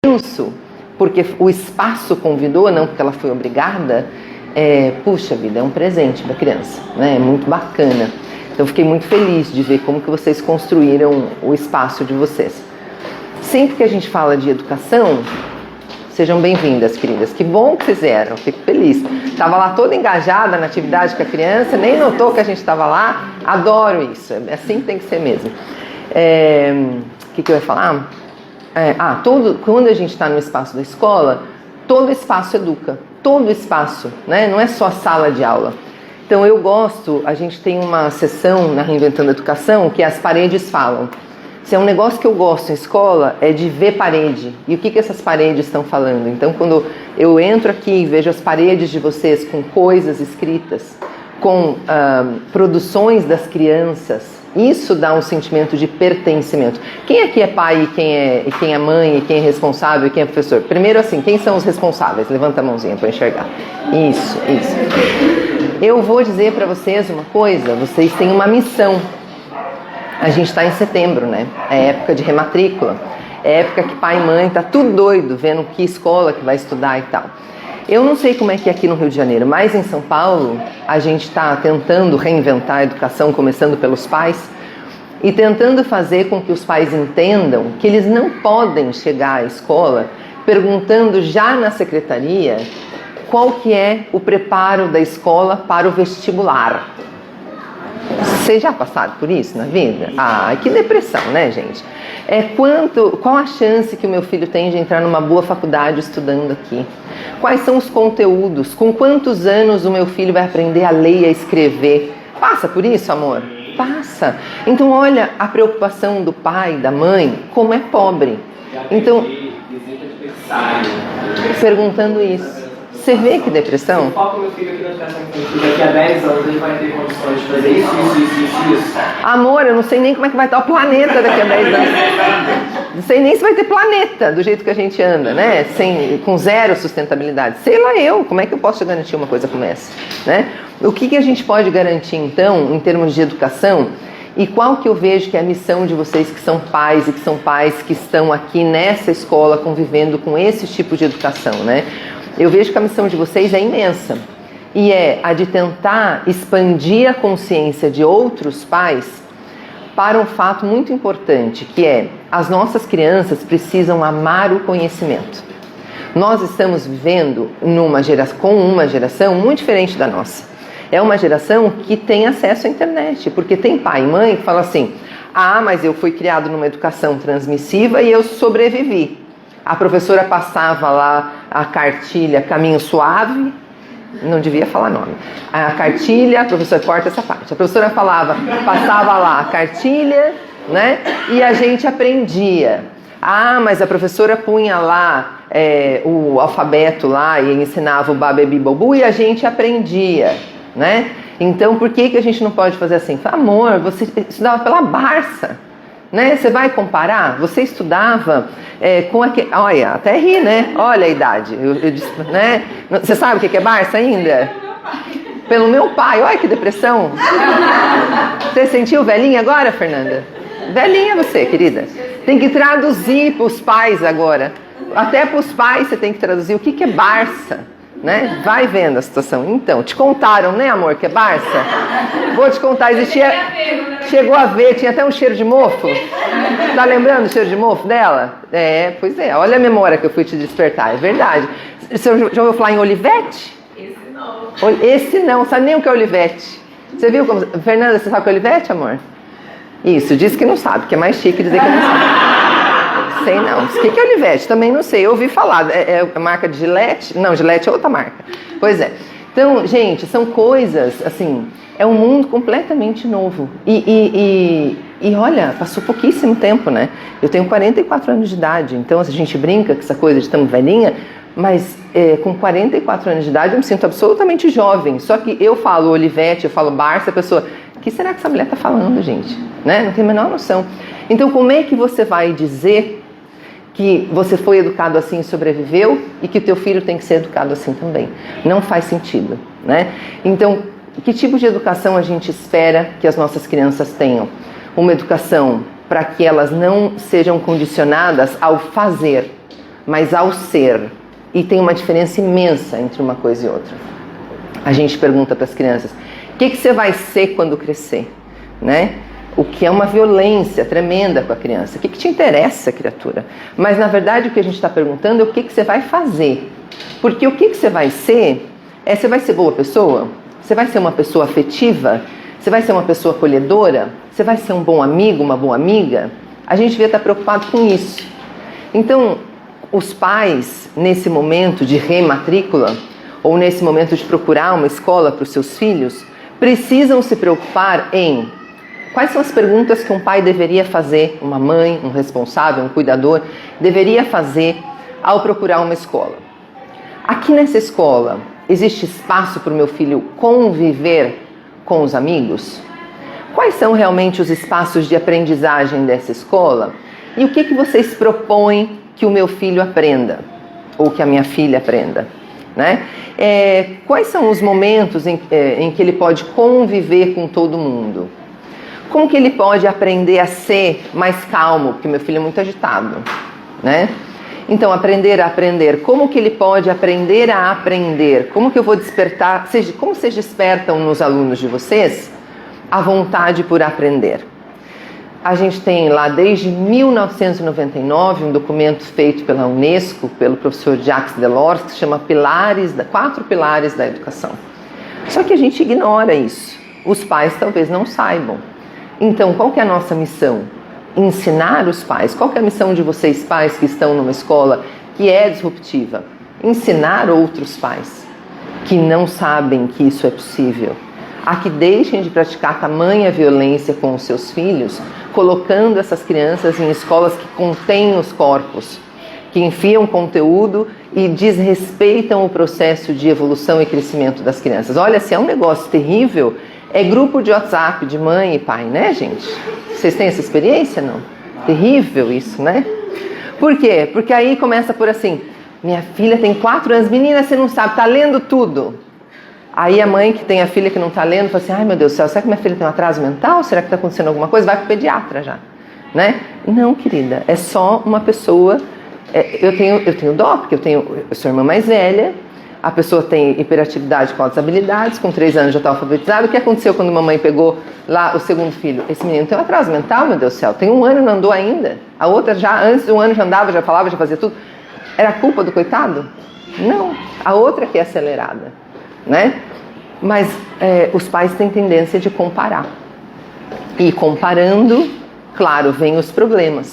penso, porque o espaço convidou, não porque ela foi obrigada, puxa vida, é um presente para a criança, né? É muito bacana. Então, fiquei muito feliz de ver como que vocês construíram o espaço de vocês. Sempre que a gente fala de educação, sejam bem-vindas, queridas. Que bom que vocês vieram, fico feliz. Estava lá toda engajada na atividade com a criança, nem notou que a gente estava lá. Adoro isso, é assim que tem que ser mesmo. O que eu ia falar? Quando a gente está no espaço da escola, todo espaço educa, todo espaço, né? Não é só sala de aula. Então eu gosto, a gente tem uma sessão na Reinventando a Educação que as paredes falam. Se é um negócio que eu gosto em escola, é de ver parede. E o que essas paredes estão falando? Então, quando eu entro aqui e vejo as paredes de vocês com coisas escritas, com produções das crianças, isso dá um sentimento de pertencimento. Quem aqui é pai e quem é mãe, e quem é responsável e quem é professor? Primeiro assim, quem são os responsáveis? Levanta a mãozinha para enxergar. Isso. Eu vou dizer para vocês uma coisa, vocês têm uma missão. A gente está em setembro, né? É época de rematrícula. É época que pai e mãe tá tudo doido, vendo que escola que vai estudar e tal. Eu não sei como é que é aqui no Rio de Janeiro, mas em São Paulo a gente está tentando reinventar a educação, começando pelos pais, e tentando fazer com que os pais entendam que eles não podem chegar à escola perguntando já na secretaria qual que é o preparo da escola para o vestibular. Vocês já passaram por isso na vida? Que depressão, né, gente? Qual a chance que o meu filho tem de entrar numa boa faculdade estudando aqui? Quais são os conteúdos? Com quantos anos o meu filho vai aprender a ler e a escrever? Passa por isso, amor? Passa. Então, olha a preocupação do pai, da mãe, como é pobre. Então, perguntando isso. Você vê que depressão? Se eu foco meu filho aqui na educação infantil, daqui a 10 anos ele vai ter condições de fazer isso. Amor, eu não sei nem como é que vai estar o planeta daqui a 10 anos. Não sei nem se vai ter planeta do jeito que a gente anda, né? Com zero sustentabilidade. Sei lá como é que eu posso garantir uma coisa como essa, né? O que a gente pode garantir, então, em termos de educação? E qual que eu vejo que é a missão de vocês que são pais e que são pais que estão aqui nessa escola convivendo com esse tipo de educação, né? Eu vejo que a missão de vocês é imensa e é a de tentar expandir a consciência de outros pais para um fato muito importante, que é as nossas crianças precisam amar o conhecimento. Nós estamos vivendo com uma geração muito diferente da nossa. É uma geração que tem acesso à internet, porque tem pai e mãe que falam assim, mas eu fui criado numa educação transmissiva e eu sobrevivi. A professora passava lá a cartilha Caminho Suave, não devia falar nome. A cartilha, a professora corta essa parte. A professora passava lá a cartilha, né? E a gente aprendia. Mas a professora punha lá o alfabeto lá e ensinava o babebi bobu e a gente aprendia, né? Então, por que a gente não pode fazer assim? Amor, você estudava pela Barça. Né? Você vai comparar? Você estudava com aquele... Olha, até ri, né? Olha a idade. Né? Você sabe o que é Barça ainda? Pelo meu pai. Olha que depressão. Você sentiu velhinha agora, Fernanda? Velhinha você, querida. Tem que traduzir para os pais agora. Até para os pais você tem que traduzir o que é Barça. Né? Vai vendo a situação. Então, te contaram, né, amor, que é Barça? Vou te contar, chegou a ver, tinha até um cheiro de mofo. Tá lembrando do cheiro de mofo dela? Pois é, olha a memória que eu fui te despertar, é verdade. Você já ouviu falar em Olivete? Esse não, sabe nem o que é Olivete. Você viu como... Fernanda, você sabe o que é Olivete, amor? Isso, diz que não sabe, que é mais chique dizer que não sabe. Sei não. O que é Olivete? Também não sei. Eu ouvi falar. É a marca de Gillette? Não, Gillette é outra marca. Pois é. Então, gente, são coisas, assim, é um mundo completamente novo. E olha, passou pouquíssimo tempo, né? Eu tenho 44 anos de idade, então a gente brinca com essa coisa de estamos velhinha, mas com 44 anos de idade eu me sinto absolutamente jovem. Só que eu falo Olivete, eu falo Barça, a pessoa... O que será que essa mulher está falando, gente? Né? Não tem a menor noção. Então, como é que você vai dizer que você foi educado assim e sobreviveu e que o teu filho tem que ser educado assim também? Não faz sentido, né? Então, que tipo de educação a gente espera que as nossas crianças tenham? Uma educação para que elas não sejam condicionadas ao fazer, mas ao ser. E tem uma diferença imensa entre uma coisa e outra. A gente pergunta para as crianças, o que você vai ser quando crescer? Né? O que é uma violência tremenda com a criança. O que te interessa, criatura? Mas, na verdade, o que a gente está perguntando é o que você vai fazer. Porque o que você vai ser, você vai ser boa pessoa? Você vai ser uma pessoa afetiva? Você vai ser uma pessoa acolhedora? Você vai ser um bom amigo, uma boa amiga? A gente devia estar preocupado com isso. Então, os pais, nesse momento de rematrícula, ou nesse momento de procurar uma escola para os seus filhos, precisam se preocupar em quais são as perguntas que um pai deveria fazer, uma mãe, um responsável, um cuidador, deveria fazer ao procurar uma escola. Aqui nessa escola, existe espaço para o meu filho conviver com os amigos? Quais são realmente os espaços de aprendizagem dessa escola? E o que vocês propõem que o meu filho aprenda? Ou que a minha filha aprenda? Né? Quais são os momentos em que ele pode conviver com todo mundo? Como que ele pode aprender a ser mais calmo? Porque meu filho é muito agitado, né? Então, aprender a aprender. Como que ele pode aprender a aprender? Como que eu vou despertar? Como vocês despertam nos alunos de vocês a vontade por aprender? A gente tem lá desde 1999 um documento feito pela Unesco, pelo professor Jacques Delors, que se chama 4 Pilares da Educação. Só que a gente ignora isso. Os pais talvez não saibam. Então, qual que é a nossa missão? Ensinar os pais. Qual que é a missão de vocês, pais que estão numa escola que é disruptiva? Ensinar outros pais que não sabem que isso é possível, a que deixem de praticar tamanha violência com os seus filhos, colocando essas crianças em escolas que contêm os corpos, que enfiam conteúdo e desrespeitam o processo de evolução e crescimento das crianças. Olha, se é um negócio terrível, é grupo de WhatsApp de mãe e pai, né, gente? Vocês têm essa experiência, não? Terrível isso, né? Por quê? Porque aí começa por assim, minha filha tem 4 anos, menina, você não sabe, tá lendo tudo. Aí a mãe que tem a filha que não está lendo, fala assim, ai meu Deus do céu, será que minha filha tem um atraso mental? Será que está acontecendo alguma coisa? Vai para o pediatra já, né? Não, querida, é só uma pessoa, eu tenho dó, porque eu sou a irmã mais velha, a pessoa tem hiperatividade com altas habilidades, com 3 anos já está alfabetizada. O que aconteceu quando a mamãe pegou lá o segundo filho? Esse menino tem um atraso mental, meu Deus do céu, tem 1 ano e não andou ainda. A outra já, antes de 1 ano já andava, já falava, já fazia tudo. Era culpa do coitado? Não, a outra que é acelerada, né? Mas os pais têm tendência de comparar. E comparando, claro, vem os problemas.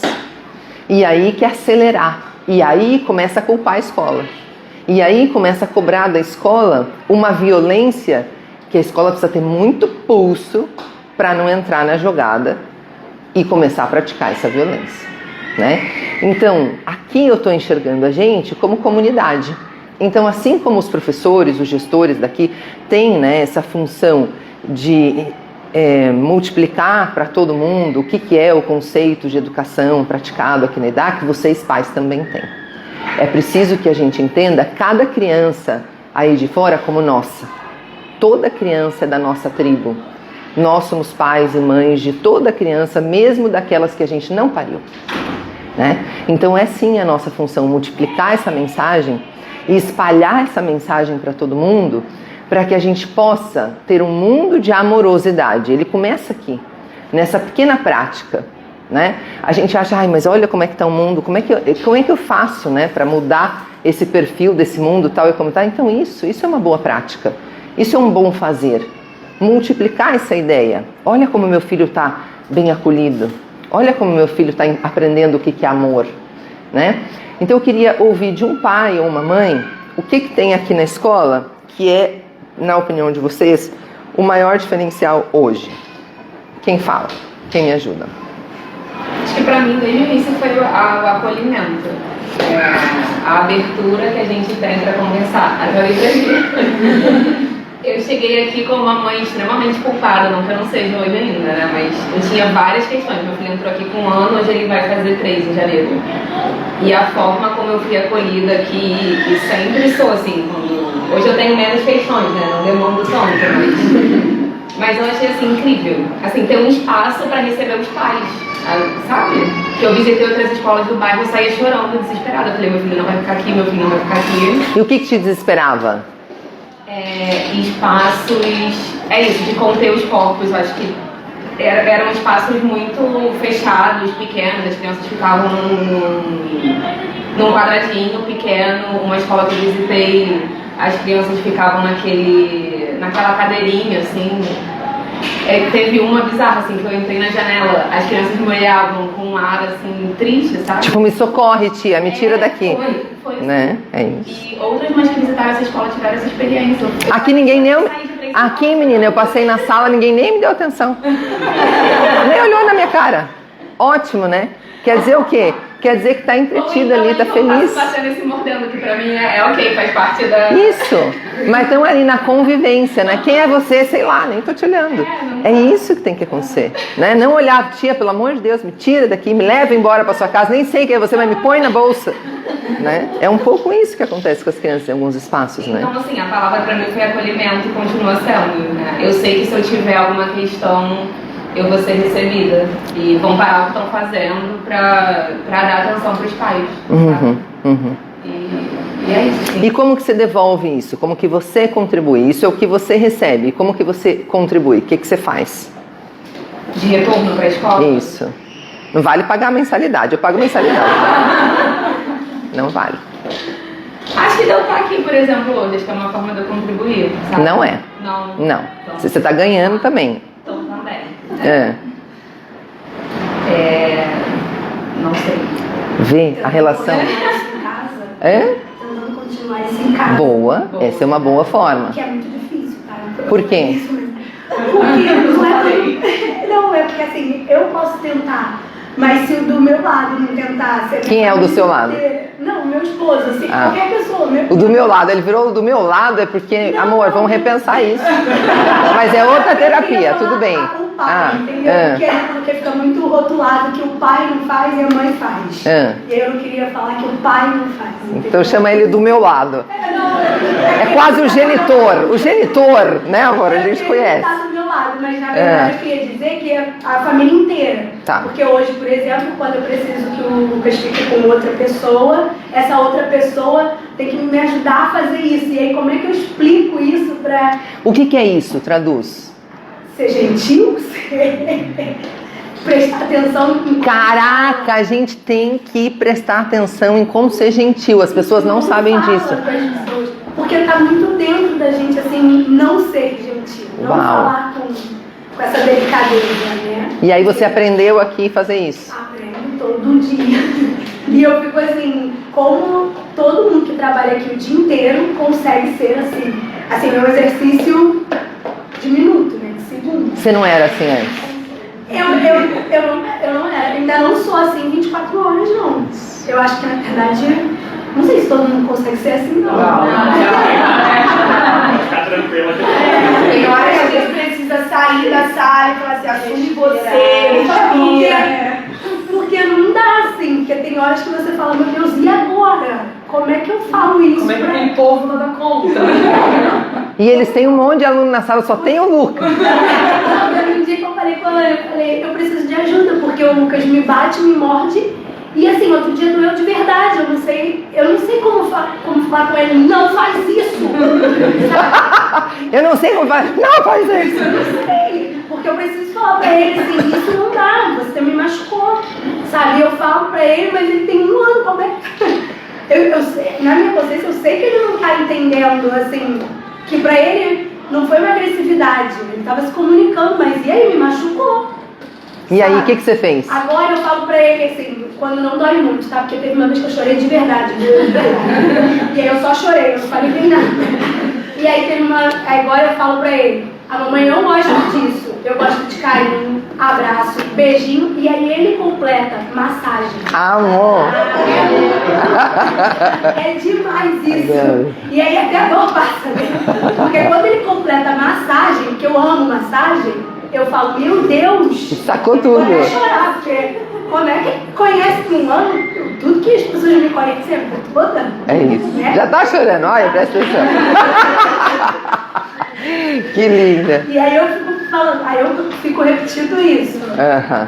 E aí que acelerar. E aí começa a culpar a escola. E aí começa a cobrar da escola uma violência que a escola precisa ter muito pulso para não entrar na jogada e começar a praticar essa violência, né? Então, aqui eu estou enxergando a gente como comunidade. Então, assim como os professores, os gestores daqui têm, né, essa função de multiplicar para todo mundo o que é o conceito de educação praticado aqui na EDAC, vocês pais também têm. É preciso que a gente entenda cada criança aí de fora como nossa. Toda criança é da nossa tribo. Nós somos pais e mães de toda criança, mesmo daquelas que a gente não pariu, né? Então é sim a nossa função multiplicar essa mensagem e espalhar essa mensagem para todo mundo, para que a gente possa ter um mundo de amorosidade. Ele começa aqui, nessa pequena prática, né? A gente acha, ai, mas olha como é que está o mundo, como é que eu faço, né, para mudar esse perfil desse mundo tal e como está? Então isso é uma boa prática, isso é um bom fazer. Multiplicar essa ideia. Olha como meu filho está bem acolhido, olha como meu filho está aprendendo o que é amor, né? Então eu queria ouvir de um pai ou uma mãe o que tem aqui na escola que é, na opinião de vocês, o maior diferencial hoje. Quem fala? Quem me ajuda? Acho que para mim, desde o início, foi o acolhimento. A abertura que a gente tem para conversar. Eu cheguei aqui como uma mãe extremamente culpada, não que eu não seja hoje ainda, né? Mas eu tinha várias questões. Meu filho entrou aqui com 1 ano, hoje ele vai fazer 3 em janeiro. E a forma como eu fui acolhida aqui, e sempre sou assim, hoje eu tenho menos questões, né? Não demando tanto, mas eu achei assim incrível. Assim, ter um espaço para receber os pais, sabe? que eu visitei outras escolas do bairro, eu saía chorando, desesperada. Eu falei, meu filho não vai ficar aqui, meu filho não vai ficar aqui. E o que te desesperava? Espaços, isso, de conter os corpos. Eu acho que eram espaços muito fechados, pequenos, as crianças ficavam num quadradinho pequeno. Uma escola que eu visitei, as crianças ficavam naquela cadeirinha, assim. Teve uma bizarra, assim, que eu entrei na janela, as crianças me olhavam com um ar, assim, triste, sabe? Tipo, me socorre, tia, me tira daqui. Foi assim. Né? É isso. E outras mães que visitaram essa escola tiveram essa experiência. Aqui ninguém nem... Aqui, menina, eu passei na sala, ninguém nem me deu atenção. Nem olhou na minha cara. Ótimo, né? Quer dizer o quê? Quer dizer que tá entretido ali, tá feliz. Passando esse mordendo, que pra mim é ok, faz parte da... Isso, mas estão ali na convivência, né? Quem é você? Sei lá, nem tô te olhando. É isso que tem que acontecer, né? Não olhar, tia, pelo amor de Deus, me tira daqui, me leva embora pra sua casa, nem sei quem é você, mas me põe na bolsa, né? É um pouco isso que acontece com as crianças em alguns espaços, né? Então, assim, a palavra pra mim foi acolhimento e continua sendo, né? Eu sei que se eu tiver alguma questão, eu vou ser recebida e vão parar o que estão fazendo pra dar atenção pros pais. E é isso. Sim. E como que você devolve isso? Como que você contribui? Isso é o que você recebe. Como que você contribui? O que que você faz? De retorno pra escola? Isso. Não vale pagar mensalidade. Eu pago mensalidade. Não vale. Acho que de eu estar aqui, por exemplo, hoje, acho que é uma forma de eu contribuir, sabe? Não é. Não. Não. Então, Se você está ganhando também. Então também. Não sei. Vê a relação. Em casa, É? tentando continuar isso em casa. Boa. Essa é uma boa forma. Que é muito difícil, tá? Por quê? Porque não é porque assim, eu posso tentar, mas se o do meu lado não tentar... Quem é o do seu lado? Não, o meu esposo, assim, qualquer pessoa. O do meu lado, ele virou o do meu lado, é porque, não, amor, vamos repensar isso. Mas é outra terapia, tudo bem. O pai, entendeu? Porque fica muito rotulado que o pai não faz e a mãe faz. E eu não queria falar que o pai não faz. Entendeu? Então chama ele do meu lado. É quase o genitor. O genitor, né, amor? A gente conhece. Tá do meu lado, mas na verdade eu queria dizer que é a família inteira. Tá. Porque hoje, por exemplo, quando eu preciso que o Lucas fique com outra pessoa, essa outra pessoa tem que me ajudar a fazer isso. E aí, como é que eu explico isso pra... O que é isso? Traduz. Ser gentil, prestar atenção em... Caraca, a gente tem que prestar atenção em como ser gentil. As pessoas não sabem disso. Porque tá muito dentro da gente, assim, não ser gentil. Não falar com essa delicadeza, né? E aí você aprendeu aqui a fazer isso? Aprendo todo dia. E eu fico assim, como todo mundo que trabalha aqui o dia inteiro consegue ser assim. Assim, é um exercício de minuto, né? De segundo. Você não era assim antes? Eu não era. Ainda não sou assim 24 horas, não. Eu acho que, na verdade, não sei se todo mundo consegue ser assim, não. Fica tranquila. Tem hora que a gente precisa sair da sala e falar assim, assume você, porque não dá assim, porque tem horas que você fala, meu Deus, e agora? Como é que eu falo isso? Como é que aquele povo não dá conta? E eles têm um monte de aluno na sala, só tem o Lucas. Um dia que eu falei com ela, eu falei, eu preciso de ajuda, porque o Lucas me bate, me morde, e assim, outro dia doeu de verdade, eu não sei como falar com ele, não faz isso! Eu não sei como faz, não faz isso! Eu não sei, porque eu preciso falar pra ele assim, isso não dá, você me machucou, sabe? Eu falo pra ele, mas ele tem 1 ano, como é que... Eu sei, na minha consciência, eu sei que ele não tá entendendo, assim, que pra ele não foi uma agressividade, ele tava se comunicando, mas e aí, me machucou. E aí, o que você fez? Agora eu falo pra ele assim, quando não dói muito, tá? Porque teve uma vez que eu chorei de verdade. E aí eu só chorei, eu não falei nem nada. E aí teve agora eu falo pra ele, a mamãe não gosta disso. Eu gosto de carinho, abraço, beijinho. E aí ele completa, massagem. Amor! É demais isso. E aí até a dor passa, né? Porque quando ele completa massagem, que eu amo massagem, eu falo, meu Deus! Sacou tudo. Eu vou chorar, porque como é que conhece um ano? Tudo que as pessoas me conhecem, eu tô botando. É isso. Né? Já tá chorando, olha, presta atenção. Que linda. E aí eu fico falando, aí eu fico repetindo isso.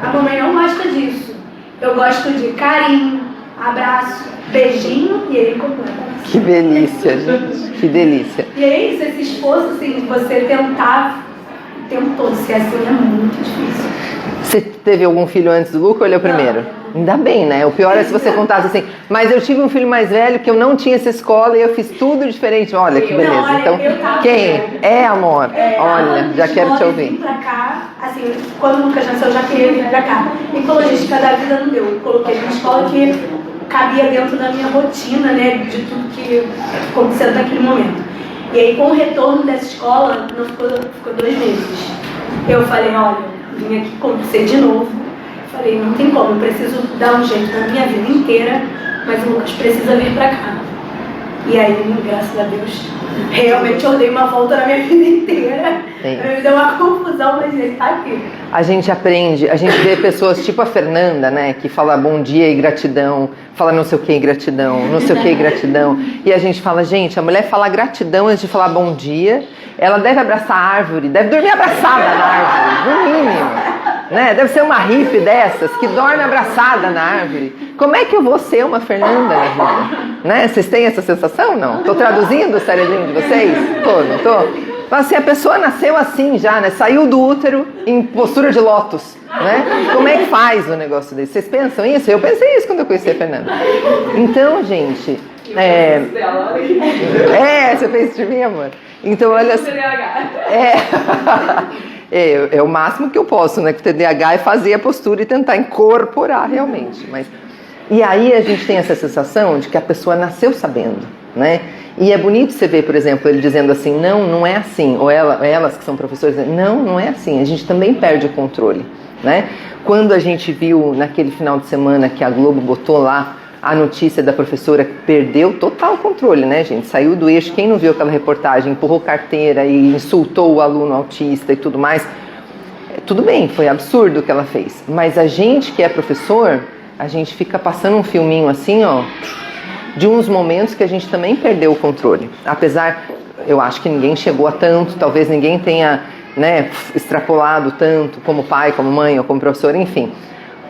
A mamãe não gosta disso. Eu gosto de carinho, abraço, beijinho e ele completa. Que delícia, gente. Que delícia. E é isso, esse esforço assim, de você tentar o tempo todo ser assim é muito difícil. Você teve algum filho antes do Luca ou ele é o primeiro? Ainda bem, né? O pior é se você contasse assim, mas eu tive um filho mais velho que eu não tinha essa escola e eu fiz tudo diferente. Olha que beleza. Não, olha, Então, quem? É, amor? Olha, já quero te Eu ouvir. vim pra cá, assim, quando o Lucas nasceu, eu já queria vir pra cá. E logística da vida não deu. Eu coloquei uma escola que cabia dentro da minha rotina, né? De tudo que aconteceu naquele momento. E aí, com o retorno dessa escola, não ficou 2 meses. Eu falei, olha, vim aqui acontecer de novo. Falei, não tem como, eu preciso dar um jeito na minha vida inteira, mas o Lucas precisa vir pra cá. E aí, graças a Deus, realmente eu dei uma volta na minha vida inteira. Me deu uma confusão, mas ele tá aqui. A gente aprende, a gente vê pessoas tipo a Fernanda, né, que fala bom dia e gratidão, fala não sei o que e gratidão, não sei o que e gratidão. E a gente fala, gente, a mulher fala gratidão antes de falar bom dia, ela deve abraçar a árvore, deve dormir abraçada na árvore, no mínimo. Né? Deve ser uma hippie dessas que dorme abraçada na árvore. Como é que eu vou ser uma Fernanda na vida? Né? Vocês têm essa sensação? Não? Estou traduzindo o cerebrinho de vocês? Tô, não tô? Mas assim, a pessoa nasceu assim já, né? Saiu do útero em postura de lótus. Né? Como é que faz o negócio desse? Vocês pensam isso? Eu pensei isso quando eu conheci a Fernanda. Então, gente... você fez de mim, amor? Então, olha assim... É o máximo que eu posso, né? Com o TDAH é fazer a postura e tentar incorporar realmente. Mas... E aí a gente tem essa sensação de que a pessoa nasceu sabendo, né? E é bonito você ver, por exemplo, ele dizendo assim, não é assim. Ou elas que são professores, não é assim. A gente também perde o controle, né? Quando a gente viu naquele final de semana que a Globo botou lá a notícia da professora que perdeu total controle, né, gente? Saiu do eixo. Quem não viu aquela reportagem, empurrou carteira e insultou o aluno autista e tudo mais. Tudo bem, foi absurdo o que ela fez. Mas a gente que é professor, a gente fica passando um filminho assim, ó, de uns momentos que a gente também perdeu o controle. Apesar, eu acho que ninguém chegou a tanto, talvez ninguém tenha, né, extrapolado tanto como pai, como mãe ou como professor, enfim.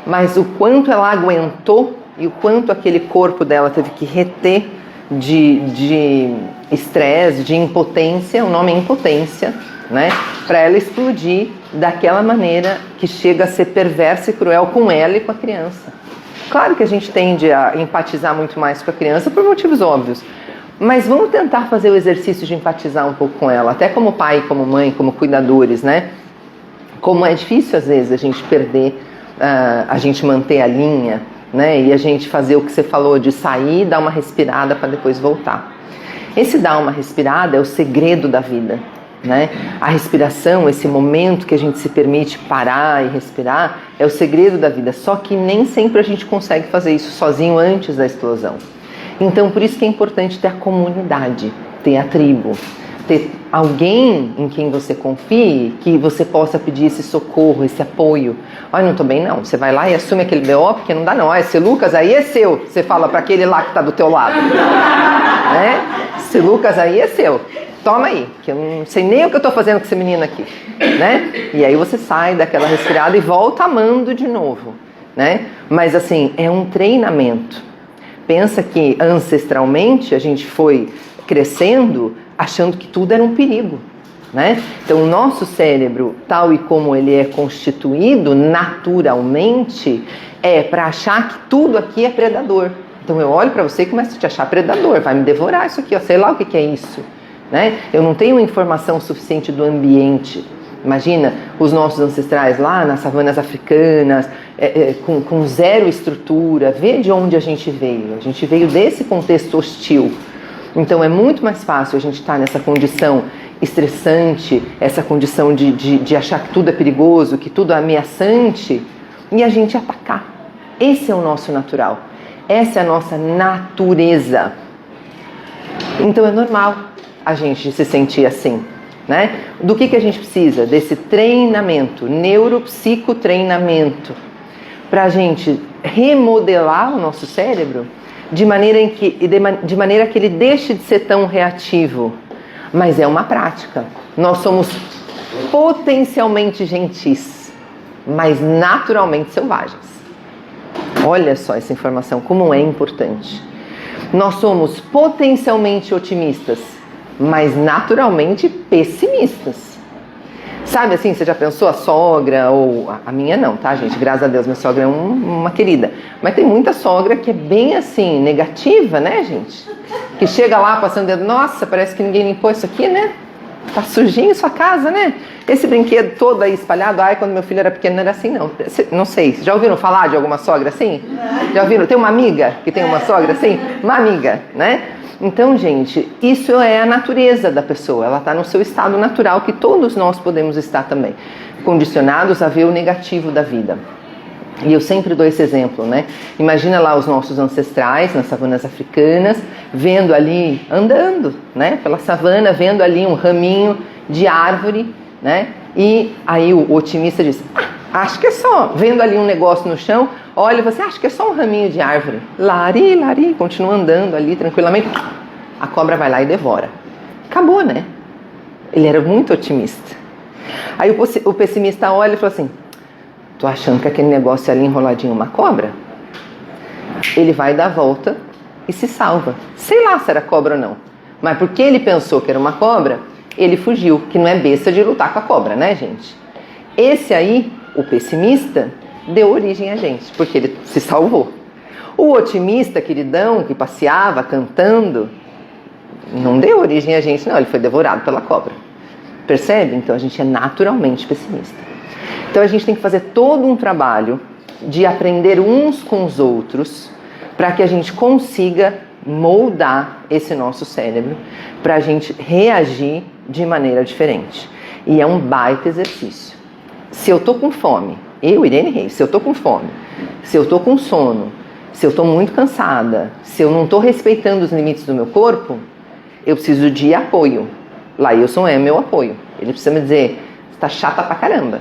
Mas o quanto ela aguentou e o quanto aquele corpo dela teve que reter de estresse, de impotência, o nome é impotência, né? Para ela explodir daquela maneira que chega a ser perversa e cruel com ela e com a criança. Claro que a gente tende a empatizar muito mais com a criança por motivos óbvios, mas vamos tentar fazer o exercício de empatizar um pouco com ela, até como pai, como mãe, como cuidadores, né? Como é difícil às vezes a gente perder, a gente manter a linha, né? E a gente fazer o que você falou de sair, dar uma respirada para depois voltar. Esse dar uma respirada é o segredo da vida, né? A respiração, esse momento que a gente se permite parar e respirar, é o segredo da vida. Só que nem sempre a gente consegue fazer isso sozinho antes da explosão. Então, por isso que é importante ter a comunidade, ter a tribo, ter alguém em quem você confie, que você possa pedir esse socorro, esse apoio. Olha, não tô bem não, você vai lá e assume aquele BO, porque não dá não, esse Lucas aí é seu, você fala para aquele lá que tá do teu lado, né? Esse Lucas aí é seu, toma aí, que eu não sei nem o que eu tô fazendo com esse menino aqui, né? E aí você sai daquela respirada e volta amando de novo, né? Mas assim, é um treinamento. Pensa que ancestralmente a gente foi crescendo achando que tudo era um perigo, né? Então o nosso cérebro, tal e como ele é constituído naturalmente, é para achar que tudo aqui é predador. Então eu olho para você e começo a te achar predador, vai me devorar isso aqui, ó, sei lá o que é isso, né? Eu não tenho informação suficiente do ambiente. Imagina os nossos ancestrais lá nas savanas africanas, com zero estrutura, vê de onde a gente veio. A gente veio desse contexto hostil. Então é muito mais fácil a gente estar nessa condição estressante, essa condição de achar que tudo é perigoso, que tudo é ameaçante, e a gente atacar. Esse é o nosso natural. Essa é a nossa natureza. Então é normal a gente se sentir assim, né? Do que a gente precisa? Desse treinamento, neuropsicotreinamento, para a gente remodelar o nosso cérebro de maneira que ele deixe de ser tão reativo. Mas é uma prática. Nós somos potencialmente gentis, mas naturalmente selvagens. Olha só essa informação, como é importante. Nós somos potencialmente otimistas, mas naturalmente pessimistas. Sabe assim, você já pensou a sogra, ou a minha não, tá, gente? Graças a Deus, minha sogra é uma querida. Mas tem muita sogra que é bem assim, negativa, né, gente? Que chega lá passando o dedo, nossa, parece que ninguém limpou isso aqui, né? Tá sujinho sua casa, né? Esse brinquedo todo aí espalhado, ai, quando meu filho era pequeno não era assim, não. Não sei, já ouviram falar de alguma sogra assim? Já ouviram? Tem uma amiga que tem uma sogra assim? Uma amiga, né? Então, gente, isso é a natureza da pessoa. Ela está no seu estado natural, que todos nós podemos estar também, condicionados a ver o negativo da vida. E eu sempre dou esse exemplo, né? Imagina lá os nossos ancestrais nas savanas africanas, vendo ali, andando, né? Pela savana, vendo ali um raminho de árvore, né? E aí o otimista diz, acho que é só, vendo ali um negócio no chão, olha, você acha que é só um raminho de árvore? Lari, lari, continua andando ali tranquilamente, a cobra vai lá e devora. Acabou, né? Ele era muito otimista. Aí o pessimista olha e fala assim, tô achando que aquele negócio ali enroladinho é uma cobra? Ele vai dar a volta e se salva. Sei lá se era cobra ou não, mas porque ele pensou que era uma cobra, ele fugiu, que não é besta de lutar com a cobra, né, gente? Esse aí, o pessimista, deu origem a gente, porque ele se salvou. O otimista, queridão, que passeava cantando, não deu origem a gente, não, ele foi devorado pela cobra. Percebe? Então a gente é naturalmente pessimista. Então a gente tem que fazer todo um trabalho de aprender uns com os outros para que a gente consiga moldar esse nosso cérebro para a gente reagir de maneira diferente. E é um baita exercício. Se eu tô com fome, eu, Irene Reis, se eu tô com fome, se eu tô com sono, se eu tô muito cansada, se eu não tô respeitando os limites do meu corpo, eu preciso de apoio. Lailson é meu apoio. Ele precisa me dizer, você tá chata pra caramba.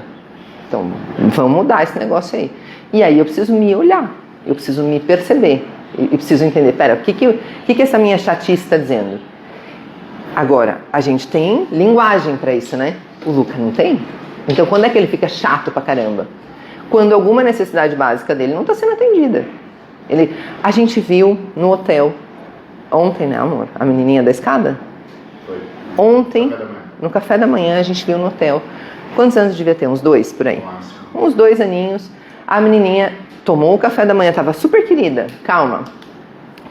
Então, vamos mudar esse negócio aí. E aí eu preciso me olhar, eu preciso me perceber, eu preciso entender, pera, o que essa minha chatice está dizendo? Agora, a gente tem linguagem para isso, né? O Luca não tem? Então, quando é que ele fica chato pra caramba? Quando alguma necessidade básica dele não está sendo atendida. A gente viu no hotel, ontem, né, amor? A menininha da escada? Foi. Ontem, no café da manhã, a gente viu no hotel. Quantos anos devia ter? Uns 2, por aí? Uns 2 aninhos. A menininha tomou o café da manhã, estava super querida, calma.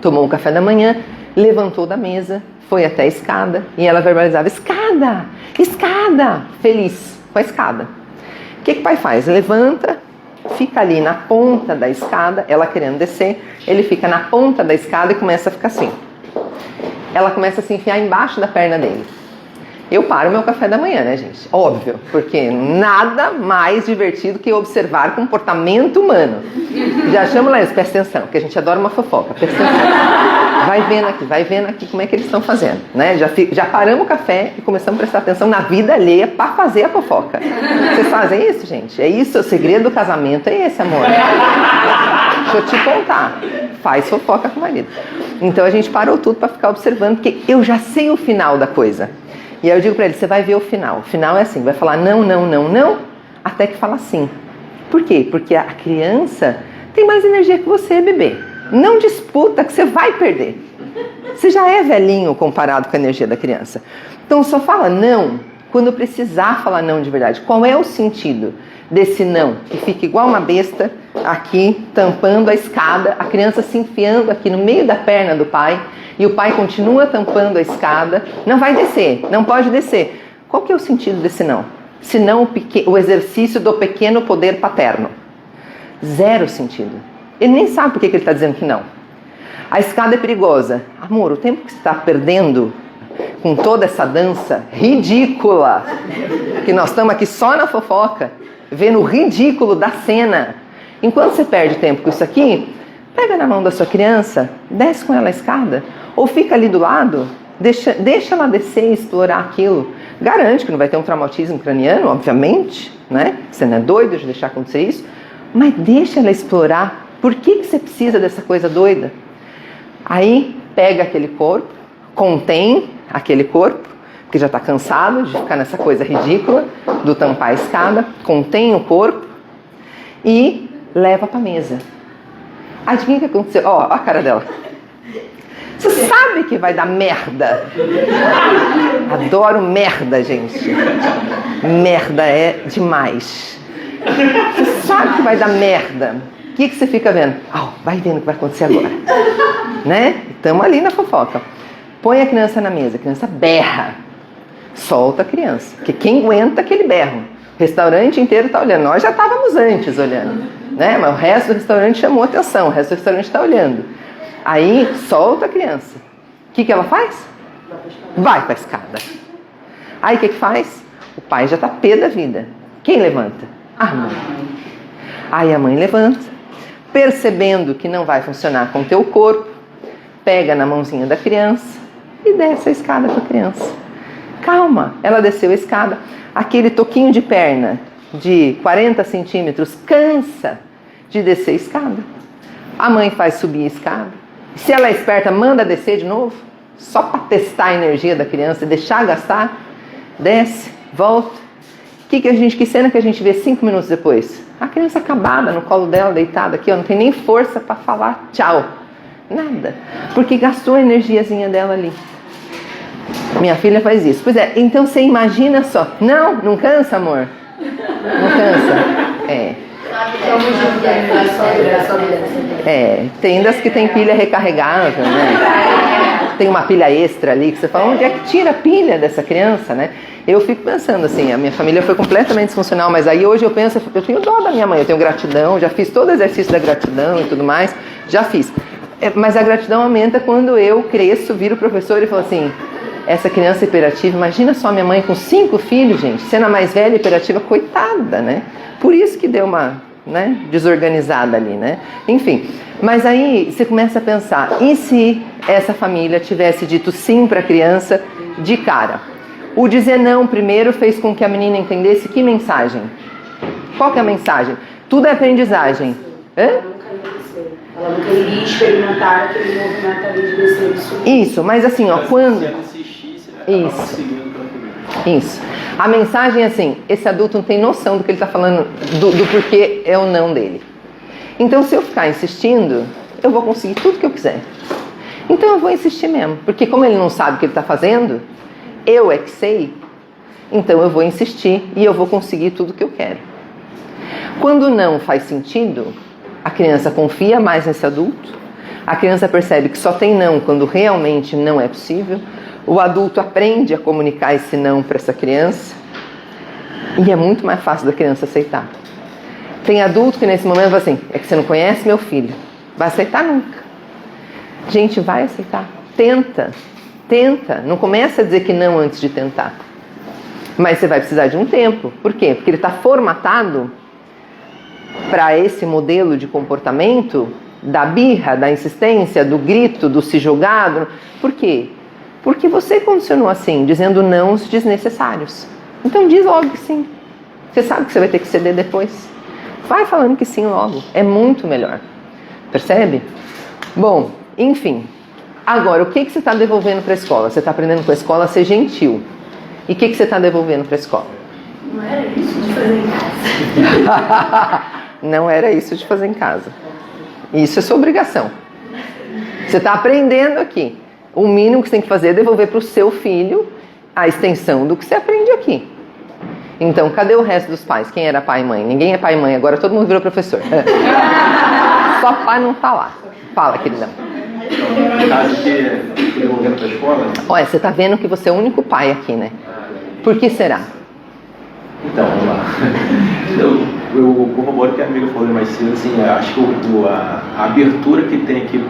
Tomou o café da manhã, levantou da mesa, foi até a escada e ela verbalizava, escada, escada, feliz com a escada. O que o pai faz? Levanta, fica ali na ponta da escada, ela querendo descer, ele fica na ponta da escada e começa a ficar assim. Ela começa a se enfiar embaixo da perna dele. Eu paro o meu café da manhã, né, gente? Óbvio, porque nada mais divertido que observar comportamento humano. Já chamo lá, presta atenção, porque a gente adora uma fofoca, presta atenção. Vai vendo aqui como é que eles estão fazendo, né? Já paramos o café e começamos a prestar atenção na vida alheia para fazer a fofoca. Vocês fazem isso, gente? É isso, o segredo do casamento é esse, amor. Deixa eu te contar. Faz fofoca com o marido. Então a gente parou tudo para ficar observando, porque eu já sei o final da coisa. E aí eu digo pra ele, você vai ver o final. O final é assim, vai falar não, não, não, não, até que fala sim. Por quê? Porque a criança tem mais energia que você, bebê. Não disputa que você vai perder. Você já é velhinho comparado com a energia da criança. Então só fala não quando precisar falar não de verdade. Qual é o sentido desse não? Que fica igual uma besta aqui, tampando a escada, a criança se enfiando aqui no meio da perna do pai, e o pai continua tampando a escada, não vai descer, não pode descer. Qual que é o sentido desse não? Se não o exercício do pequeno poder paterno. Zero sentido. Ele nem sabe por que ele está dizendo que não. A escada é perigosa. Amor, o tempo que você está perdendo com toda essa dança ridícula, que nós estamos aqui só na fofoca, vendo o ridículo da cena. Enquanto você perde tempo com isso aqui, pega na mão da sua criança, desce com ela a escada, ou fica ali do lado, deixa ela descer e explorar aquilo. Garante que não vai ter um traumatismo craniano, obviamente, né? Você não é doido de deixar acontecer isso, mas deixa ela explorar. Por que você precisa dessa coisa doida? Aí pega aquele corpo, contém aquele corpo, que já está cansado de ficar nessa coisa ridícula do tampar a escada, contém o corpo e leva para a mesa. Adivinha o que aconteceu? Ó, a cara dela. Você sabe que vai dar merda. Adoro merda, gente. Merda é demais. Você sabe que vai dar merda. O que você fica vendo? Vai vendo o que vai acontecer agora. Né? Estamos ali na fofoca. Põe a criança na mesa, a criança berra. Solta a criança. Porque quem aguenta aquele berro? O restaurante inteiro está olhando. Nós já estávamos antes olhando, né? Mas o resto do restaurante chamou atenção. O resto do restaurante está olhando. Aí solta a criança. O que ela faz? Vai para a escada. Aí o que faz? O pai já está pé da vida. Quem levanta? A mãe. Aí a mãe levanta, percebendo que não vai funcionar com o teu corpo, pega na mãozinha da criança e desce a escada com a criança. Calma, ela desceu a escada. Aquele toquinho de perna de 40 centímetros cansa de descer a escada. A mãe faz subir a escada. Se ela é esperta, manda descer de novo, só para testar a energia da criança e deixar gastar. Desce, volta. Que cena que a gente vê 5 minutos depois? A criança acabada no colo dela, deitada aqui, ó, não tem nem força para falar tchau. Nada. Porque gastou a energiazinha dela ali. Minha filha faz isso. Pois é, então você imagina só. Não cansa, amor? Não cansa? Tem das que tem pilha recarregável, né? Tem uma pilha extra ali que você fala, onde é que tira a pilha dessa criança, né? Eu fico pensando assim, a minha família foi completamente disfuncional, mas aí hoje eu penso, eu tenho dó da minha mãe, eu tenho gratidão, já fiz todo o exercício da gratidão e tudo mais, já fiz. Mas a gratidão aumenta quando eu cresço, viro professor e falo assim, essa criança hiperativa, imagina só minha mãe com 5 filhos, gente, sendo a mais velha hiperativa, coitada, né? Por isso que deu uma, né, desorganizada ali, né? Enfim, mas aí você começa a pensar, e se essa família tivesse dito sim para a criança de cara? O dizer não primeiro fez com que a menina entendesse que mensagem? Qual que é a mensagem? Tudo é aprendizagem. Ela nunca iria experimentar aquele movimento ali de descer e subir. Isso, mas assim, ó, quando... Isso. A mensagem é assim, esse adulto não tem noção do que ele está falando, do porquê é o não dele. Então, se eu ficar insistindo, eu vou conseguir tudo que eu quiser. Então, eu vou insistir mesmo. Porque como ele não sabe o que ele está fazendo, eu é que sei, então eu vou insistir e eu vou conseguir tudo que eu quero. Quando não faz sentido, a criança confia mais nesse adulto, a criança percebe que só tem não quando realmente não é possível, o adulto aprende a comunicar esse não para essa criança e é muito mais fácil da criança aceitar. Tem adulto que nesse momento fala assim, é que você não conhece meu filho, vai aceitar nunca. Gente, vai aceitar, tenta, não começa a dizer que não antes de tentar. Mas você vai precisar de um tempo. Por quê? Porque ele está formatado para esse modelo de comportamento da birra, da insistência, do grito, do se jogar. Por quê? Porque você condicionou assim, dizendo nãos desnecessários. Então diz logo que sim. Você sabe que você vai ter que ceder depois. Vai falando que sim logo. É muito melhor. Percebe? Bom, enfim. Agora, o que você está devolvendo para a escola? Você está aprendendo com a escola a ser gentil. E o que você está devolvendo para a escola? Não era isso de fazer em casa. Não era isso de fazer em casa. Isso é sua obrigação. Você está aprendendo aqui. O mínimo que você tem que fazer é devolver para o seu filho a extensão do que você aprende aqui. Então, cadê o resto dos pais? Quem era pai e mãe? Ninguém é pai e mãe, agora todo mundo virou professor. Só pai não falar. Fala, queridão. No caso que devolvendo para a escola... Olha, você está vendo que você é o único pai aqui, né? Por que será? Então, vamos lá. Eu corroboro o que a amiga falou mais cedo, assim, acho que a abertura que tem aqui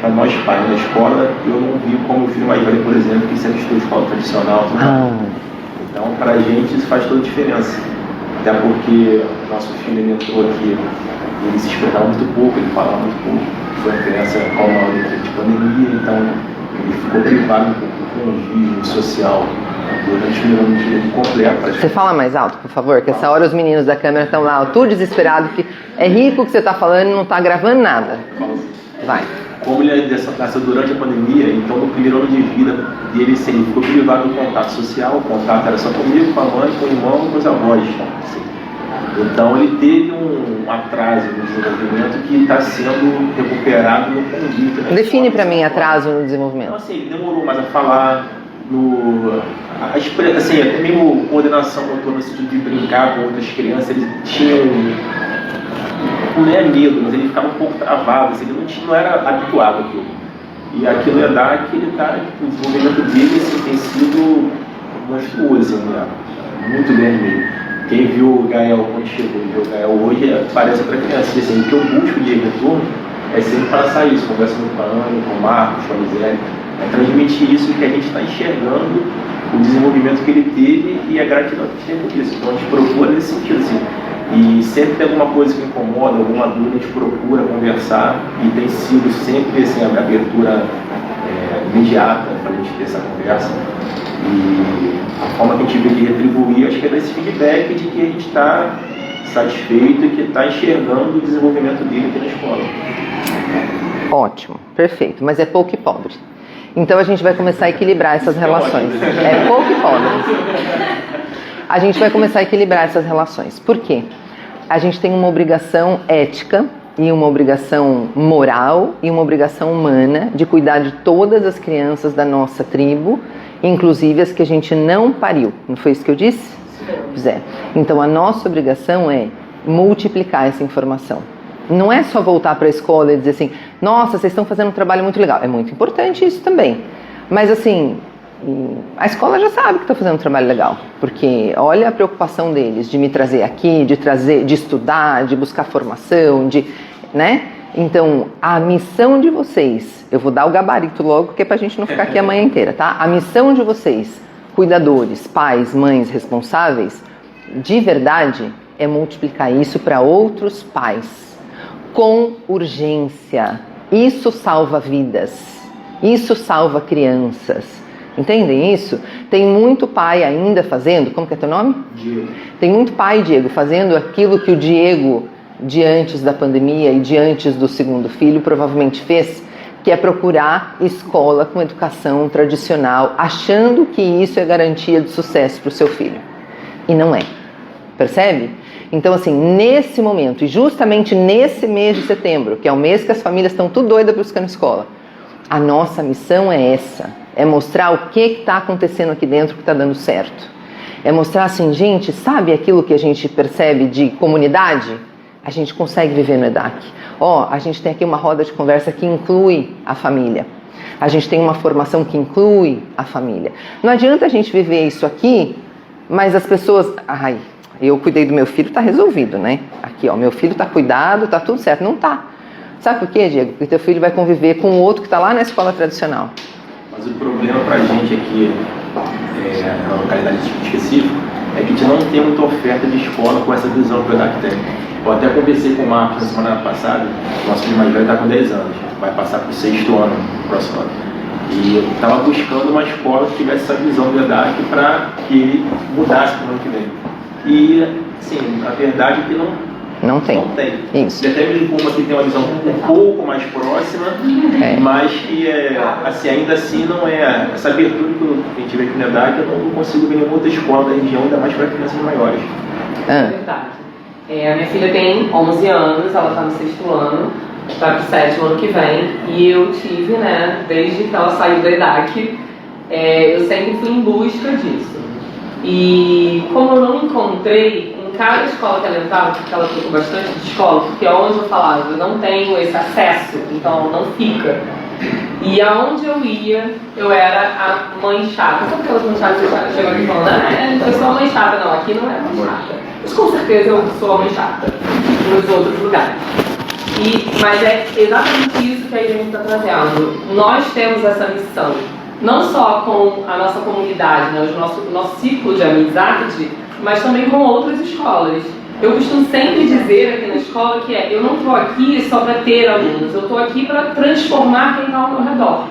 para nós pais na escola, eu não vi como o filho mais velho, por exemplo, que sempre estudou escola tradicional. Então, para a gente, isso faz toda a diferença. Até porque o nosso filho ele entrou aqui, ele se expressava muito pouco, ele falava muito pouco. Foi uma criança com uma de pandemia, então ele ficou privado do convívio social durante um ano de completo. Você fala mais alto, por favor, que essa hora os meninos da câmera estão lá, tudo desesperado, que é rico o que você está falando e não está gravando nada. Vai. Como ele nasceu durante a pandemia, então no primeiro ano de vida dele, assim, ele ficou privado do contato social, o contato era só comigo, com a mãe, com o irmão e com os avós. Assim. Então ele teve um atraso no desenvolvimento que está sendo recuperado no convite. Define para mim atraso no desenvolvimento. Então, assim, ele demorou mais a falar, assim, até mesmo coordenação motor no sentido de brincar com outras crianças, ele tinha não é medo, mas ele ficava um pouco travado, assim, ele não era habituado àquilo. E aquilo ia dar que ele tá, o desenvolvimento dele assim, tem sido monstruoso, né? Muito grande mesmo. Quem viu o Gael quando chegou e viu o Gael hoje parece outra criança. E, assim, o que eu busco de retorno é sempre passar isso, conversando com a Ana, com o Marcos, com a Miséria, é transmitir isso que a gente está enxergando o desenvolvimento que ele teve e a gratidão que a gente tem por isso. Então a gente procura nesse sentido, assim. E sempre tem alguma coisa que incomoda, alguma dúvida, a gente procura conversar e tem sido sempre assim, a abertura imediata para a gente ter essa conversa. E a forma que a gente vê de retribuir, acho que é desse feedback de que a gente está satisfeito e que está enxergando o desenvolvimento dele aqui na escola. Ótimo, perfeito, mas é pouco e pobre. Então a gente vai começar a equilibrar essas relações. É pouco e pobre. A gente vai começar a equilibrar essas relações. Por quê? A gente tem uma obrigação ética e uma obrigação moral e uma obrigação humana de cuidar de todas as crianças da nossa tribo, inclusive as que a gente não pariu. Não foi isso que eu disse? Pois é. Então a nossa obrigação é multiplicar essa informação. Não é só voltar para a escola e dizer assim, nossa, vocês estão fazendo um trabalho muito legal. É muito importante isso também. Mas assim, a escola já sabe que está fazendo um trabalho legal. Porque olha a preocupação deles de me trazer aqui, de estudar, de buscar formação, né? Então, a missão de vocês, eu vou dar o gabarito logo, que é para a gente não ficar aqui a manhã inteira, tá? A missão de vocês, cuidadores, pais, mães, responsáveis, de verdade, é multiplicar isso para outros pais. Com urgência. Isso salva vidas. Isso salva crianças. Entendem isso? Tem muito pai ainda fazendo... Como que é teu nome? Diego. Tem muito pai, Diego, fazendo aquilo que o Diego, de antes da pandemia e de antes do segundo filho, provavelmente fez, que é procurar escola com educação tradicional, achando que isso é garantia de sucesso para o seu filho. E não é. Percebe? Então, assim, nesse momento, e justamente nesse mês de setembro, que é o mês que as famílias estão tudo doidas buscando escola, a nossa missão é essa, é mostrar o que está acontecendo aqui dentro que está dando certo. É mostrar assim, gente, sabe aquilo que a gente percebe de comunidade? A gente consegue viver no EDAC. A gente tem aqui uma roda de conversa que inclui a família. A gente tem uma formação que inclui a família. Não adianta a gente viver isso aqui, mas as pessoas... eu cuidei do meu filho, está resolvido, né? Aqui, meu filho está cuidado, está tudo certo. Não está. Sabe por quê, Diego? Porque teu filho vai conviver com o outro que está lá na escola tradicional. Mas o problema para a gente aqui, na localidade específica, é que a gente não tem muita oferta de escola com essa visão que o EDAC tem. Eu até conversei com o Marcos na semana passada, nosso filho mais velho está com 10 anos, vai passar para o 6º ano, no próximo ano. E eu estava buscando uma escola que tivesse essa visão do EDAC para que ele mudasse para o ano que vem. E, assim, a verdade é que não tem. Isso. Ele até me ligou uma que tem uma visão um pouco mais próxima, mas que, assim, ainda assim não é... Essa abertura que a gente vê aqui no EDAC, eu não consigo ver nenhuma outra escola da região, ainda mais para crianças maiores. É verdade. A minha filha tem 11 anos, ela está no 6º ano, está para o 7º ano que vem, e eu tive, né, desde que ela saiu da EDAC, eu sempre fui em busca disso. E como eu não encontrei em cada escola que ela entrava, porque ela ficou bastante de escola, porque onde eu falava, eu não tenho esse acesso, então não fica. E aonde eu ia, eu era a mãe chata. Sabe aquelas mães chatas que chegam aqui falando, eu sou a mãe chata? Não, aqui não é a mãe chata. Mas com certeza eu sou a mãe chata nos outros lugares. Mas é exatamente isso que a gente está trazendo. Nós temos essa missão, não só com a nossa comunidade, né, o nosso ciclo de amizade, mas também com outras escolas. Eu costumo sempre dizer aqui na escola que eu não estou aqui só para ter alunos, eu estou aqui para transformar quem está ao meu redor.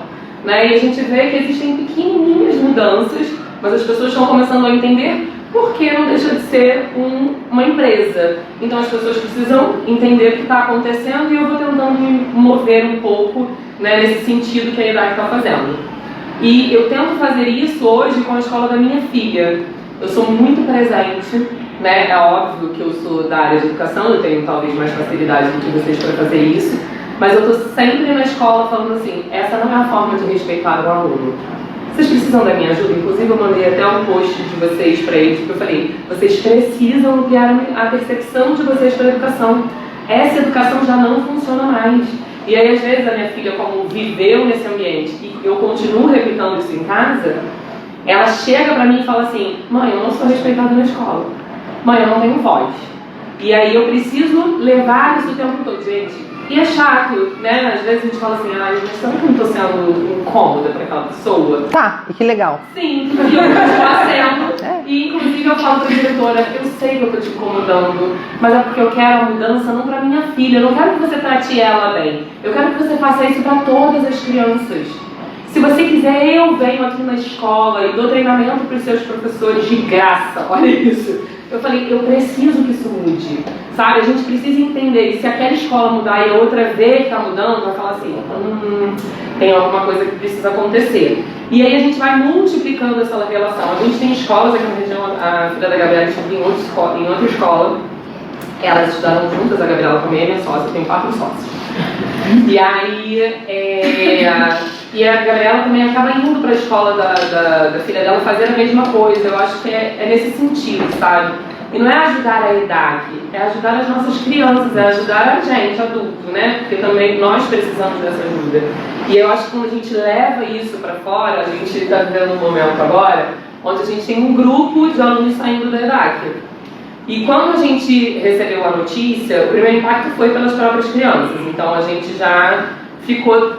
Né? E a gente vê que existem pequenininhas mudanças, mas as pessoas estão começando a entender por que não deixa de ser uma empresa. Então as pessoas precisam entender o que está acontecendo e eu vou tentando me mover um pouco, né, nesse sentido que a EDAC está fazendo. E eu tento fazer isso hoje com a escola da minha filha. Eu sou muito presente. né? É óbvio que eu sou da área de educação, eu tenho talvez mais facilidade do que vocês para fazer isso, mas eu estou sempre na escola falando assim, essa não é a forma de respeitar o aluno. Vocês precisam da minha ajuda? Inclusive eu mandei até um post de vocês para eles, que eu falei, vocês precisam ampliar a percepção de vocês para a educação. Essa educação já não funciona mais. E aí às vezes a minha filha, como viveu nesse ambiente e eu continuo replicando isso em casa, ela chega para mim e fala assim, mãe, eu não sou respeitada na escola. Mãe, eu não tenho voz. E aí eu preciso levar isso o tempo todo, gente. E é chato, né? Às vezes a gente fala assim, ai, mas será que eu não estou sendo incômoda para aquela pessoa? Tá, e que legal. Sim, e eu continuo sendo. E inclusive eu falo para a diretora, eu sei que eu estou te incomodando, mas é porque eu quero a mudança não para minha filha, eu não quero que você trate ela bem. Eu quero que você faça isso para todas as crianças. Se você quiser, eu venho aqui na escola e dou treinamento para os seus professores de graça, olha isso. Eu falei, eu preciso que isso mude, sabe? A gente precisa entender, e se aquela escola mudar e a outra vê que está mudando, vai falar assim, tem alguma coisa que precisa acontecer. E aí a gente vai multiplicando essa relação. A gente tem escolas aqui na região, a filha da Gabriela estuda em outra escola, elas estudaram juntas, a Gabriela também é minha sócia, eu tenho 4 sócios. E aí, e a Gabriela também acaba indo para a escola da filha dela fazer a mesma coisa. Eu acho que é nesse sentido, sabe? E não é ajudar a EDAC, é ajudar as nossas crianças, é ajudar a gente, adulto, né? Porque também nós precisamos dessa ajuda. E eu acho que quando a gente leva isso para fora, a gente está vivendo um momento agora, onde a gente tem um grupo de alunos saindo da EDAC. E quando a gente recebeu a notícia, o primeiro impacto foi pelas próprias crianças. Então a gente já ficou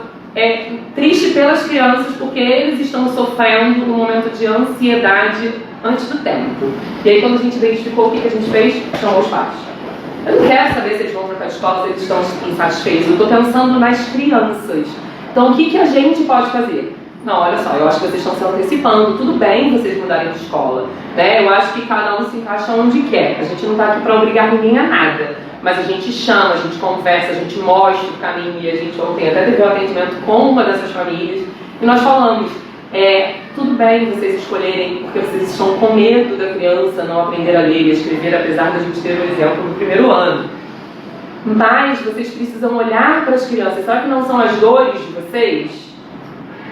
triste pelas crianças, porque eles estão sofrendo um momento de ansiedade antes do tempo. E aí quando a gente verificou o que a gente fez, chamou os pais. Eu não quero saber se eles vão para a escola, se eles estão insatisfeitos. Eu estou pensando nas crianças. Então o que a gente pode fazer? Não, olha só, eu acho que vocês estão se antecipando, tudo bem vocês mudarem de escola, né? Eu acho que cada um se encaixa onde quer, a gente não está aqui para obrigar ninguém a nada, mas a gente chama, a gente conversa, a gente mostra o caminho, e a gente ontem até teve um atendimento com uma dessas famílias, e nós falamos, tudo bem vocês escolherem, porque vocês estão com medo da criança não aprender a ler e a escrever, apesar da gente ter o exemplo no primeiro ano, mas vocês precisam olhar para as crianças, sabe que não são as dores de vocês?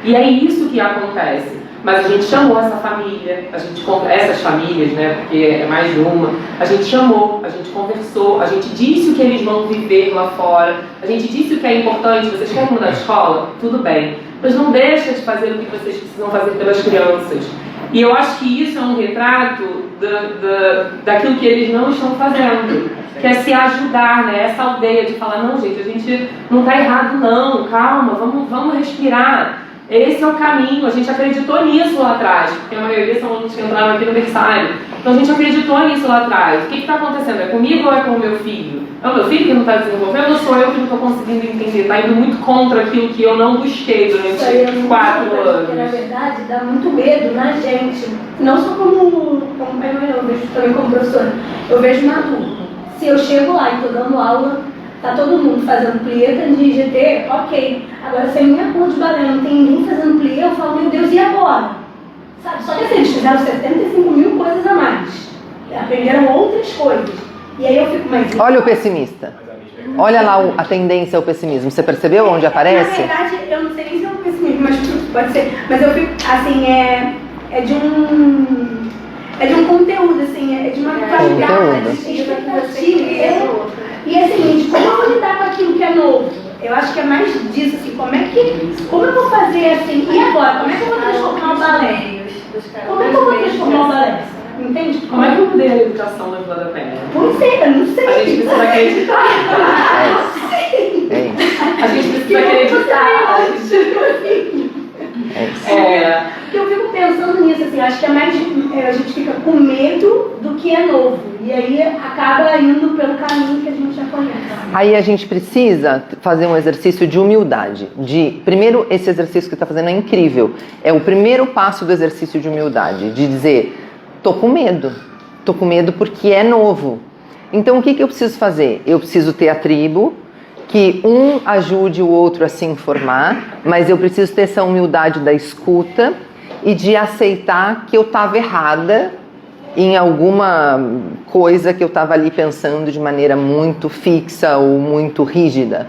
E é isso que acontece. Mas a gente chamou essa família, essas famílias, né, porque é mais de uma, a gente chamou, a gente conversou, a gente disse o que eles vão viver lá fora, a gente disse o que é importante, vocês querem mudar de escola? Tudo bem. Mas não deixa de fazer o que vocês precisam fazer pelas crianças. E eu acho que isso é um retrato daquilo que eles não estão fazendo, que é se ajudar, né? Essa aldeia de falar, não gente, a gente não está errado não, calma, vamos respirar. Esse é o caminho, a gente acreditou nisso lá atrás, porque a maioria são alunos que entraram aqui no berçário. Então a gente acreditou nisso lá atrás. O que está acontecendo? É comigo ou é com o meu filho? É o meu filho que não está desenvolvendo ou sou eu que não estou conseguindo entender? Está indo muito contra aquilo que eu não busquei durante 4 anos. Porque na verdade dá muito medo na gente, não só como pai, eu vejo também como professora. Eu vejo um adulto. Se eu chego lá e estou dando aula, tá todo mundo fazendo plié de IGT, ok. Agora, se a minha cor de balé não tem ninguém fazendo plié, eu falo, meu Deus, e agora? Sabe? Só que assim, eles fizeram 75 mil coisas a mais. Aprenderam outras coisas. E aí eu fico mais... Olha o pessimista. Olha lá a tendência ao pessimismo. Você percebeu onde aparece? Na verdade, eu não sei nem se é um pessimismo, mas pode ser. Mas eu fico, assim, é de um conteúdo, assim, é de uma qualidade, expectativa. E é o seguinte, como eu vou lidar com aquilo que é novo? Eu acho que é mais disso, assim, como eu vou fazer assim, e agora? Como é que eu vou transformar o balé? Como é que eu vou transformar o balé? Entende? Como é que eu mudei a educação na Vila da Penha? Pois é, eu não sei. A gente precisa acreditar. A gente precisa acreditar. Porque eu fico pensando nisso, assim, acho que é mais. A gente fica com medo do que é novo. E aí acaba indo pelo caminho que a gente já conhece. Aí a gente precisa fazer um exercício de humildade. Primeiro, esse exercício que está fazendo é incrível. É o primeiro passo do exercício de humildade, de dizer, tô com medo porque é novo. Então o que eu preciso fazer? Eu preciso ter a tribo, que um ajude o outro a se informar, mas eu preciso ter essa humildade da escuta e de aceitar que eu estava errada em alguma coisa que eu estava ali pensando de maneira muito fixa ou muito rígida,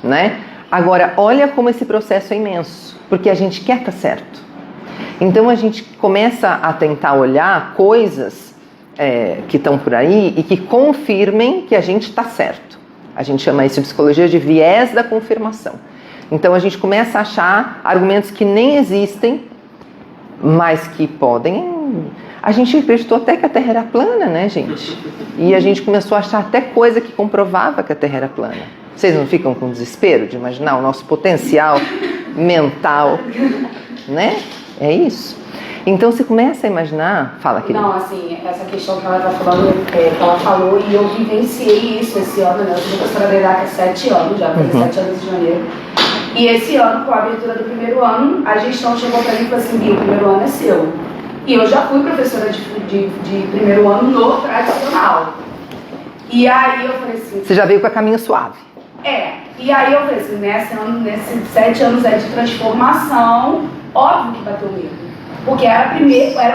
né? Agora, olha como esse processo é imenso, porque a gente quer estar certo. Então a gente começa a tentar olhar coisas que estão por aí e que confirmem que a gente está certo. A gente chama isso em psicologia de viés da confirmação. Então a gente começa a achar argumentos que nem existem, mas que podem... A gente acreditou até que a Terra era plana, né, gente? E a gente começou a achar até coisa que comprovava que a Terra era plana. Vocês não ficam com desespero de imaginar o nosso potencial mental, né? É isso. Então você começa a imaginar... Fala, querida. Não, assim, essa questão que ela está falando, que ela falou, e eu vivenciei isso esse ano, né? Eu sou professora da EDAC há 7 anos, já tem 7 anos de janeiro. E esse ano, com a abertura do primeiro ano, a gestão chegou para mim e falou assim: Bia, o primeiro ano é seu. E eu já fui professora de primeiro ano no tradicional. E aí eu falei assim... Você já veio com a caminho suave. E aí eu falei assim, nesses 7 anos de transformação, óbvio que bateu medo. Porque era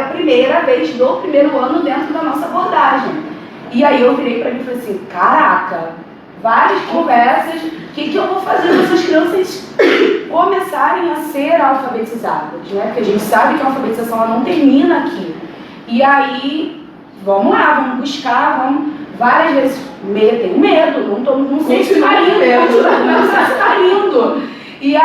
a primeira vez do primeiro ano dentro da nossa abordagem. E aí eu virei pra mim e falei assim, caraca, várias conversas, o que eu vou fazer para essas crianças começarem a ser alfabetizadas, né? Porque a gente sabe que a alfabetização ela não termina aqui. E aí, vamos lá, vamos buscar, várias vezes, tenho medo, não sei se está indo, não sei se está indo. E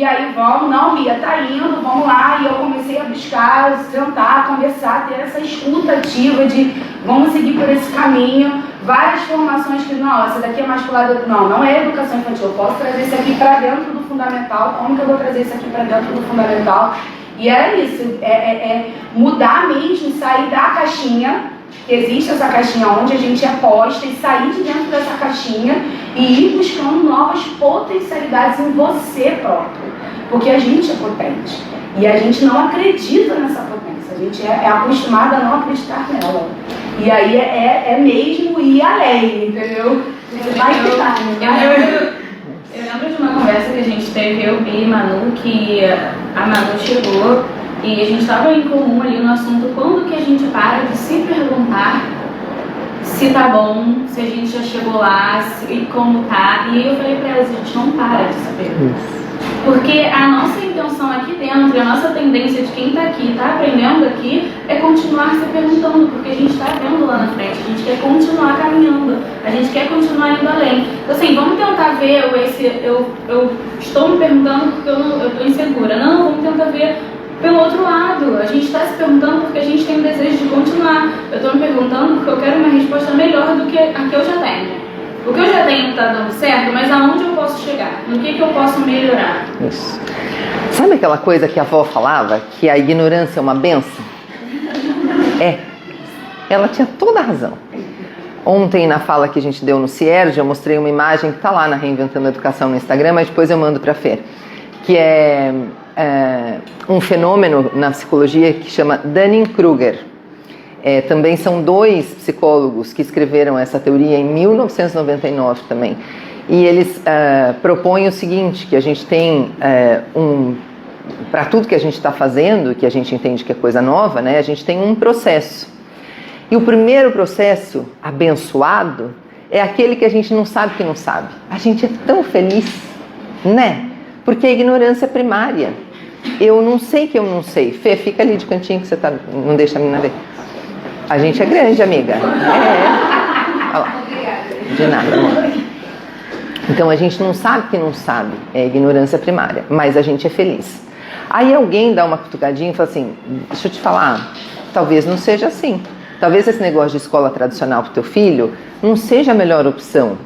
aí vamos, não, Bia, tá indo, vamos lá. E eu comecei a buscar, sentar, conversar, ter essa escuta ativa de vamos seguir por esse caminho. Várias formações que, não, essa daqui é mais pro lado, não é educação infantil, eu posso trazer isso aqui para dentro do fundamental, como que eu vou trazer isso aqui para dentro do fundamental? E é isso, mudar mesmo, sair da caixinha, que existe essa caixinha onde a gente é posta, e sair de dentro dessa caixinha e ir buscando novas potencialidades em você próprio. Porque a gente é potente. E a gente não acredita nessa potência. A gente é acostumada a não acreditar nela. E aí é mesmo ir além, entendeu? Vai ficar. Eu lembro de uma conversa que a gente teve, eu, Bia e Manu, que a Manu chegou e a gente estava em comum ali no assunto, quando que a gente para de se perguntar se tá bom, se a gente já chegou lá, e como tá. E eu falei pra elas, a gente não para de saber. Porque a nossa intenção aqui dentro, a nossa tendência de quem tá aqui, tá aprendendo aqui, é continuar se perguntando, porque a gente tá vendo lá na frente, a gente quer continuar caminhando, a gente quer continuar indo além. Então assim, vamos tentar ver eu estou me perguntando porque eu tô insegura. Não, vamos tentar ver pelo outro lado. A gente está se perguntando porque a gente tem o desejo de continuar. Eu estou me perguntando porque eu quero uma resposta melhor do que a que eu já tenho. O que eu já tenho está dando certo, mas aonde eu posso chegar? No que eu posso melhorar? Isso. Sabe aquela coisa que a avó falava? Que a ignorância é uma benção? Ela tinha toda a razão. Ontem, na fala que a gente deu no CIERJ, eu mostrei uma imagem que está lá na Reinventando a Educação no Instagram, mas depois eu mando para a Fer, que é um fenômeno na psicologia que chama Dunning-Kruger. Também são 2 psicólogos que escreveram essa teoria em 1999 também. E eles propõem o seguinte, que a gente tem para tudo que a gente está fazendo, que a gente entende que é coisa nova, né, a gente tem um processo. E o primeiro processo abençoado é aquele que a gente não sabe que não sabe. A gente é tão feliz, né? Porque a ignorância é primária. Eu não sei que eu não sei. Fê, fica ali de cantinho que você não deixa a menina ver. A gente é grande, amiga. Olha lá. De nada, amor. Então a gente não sabe que não sabe. É ignorância primária. Mas a gente é feliz. Aí alguém dá uma cutucadinha e fala assim, deixa eu te falar, talvez não seja assim. Talvez esse negócio de escola tradicional para o teu filho não seja a melhor opção.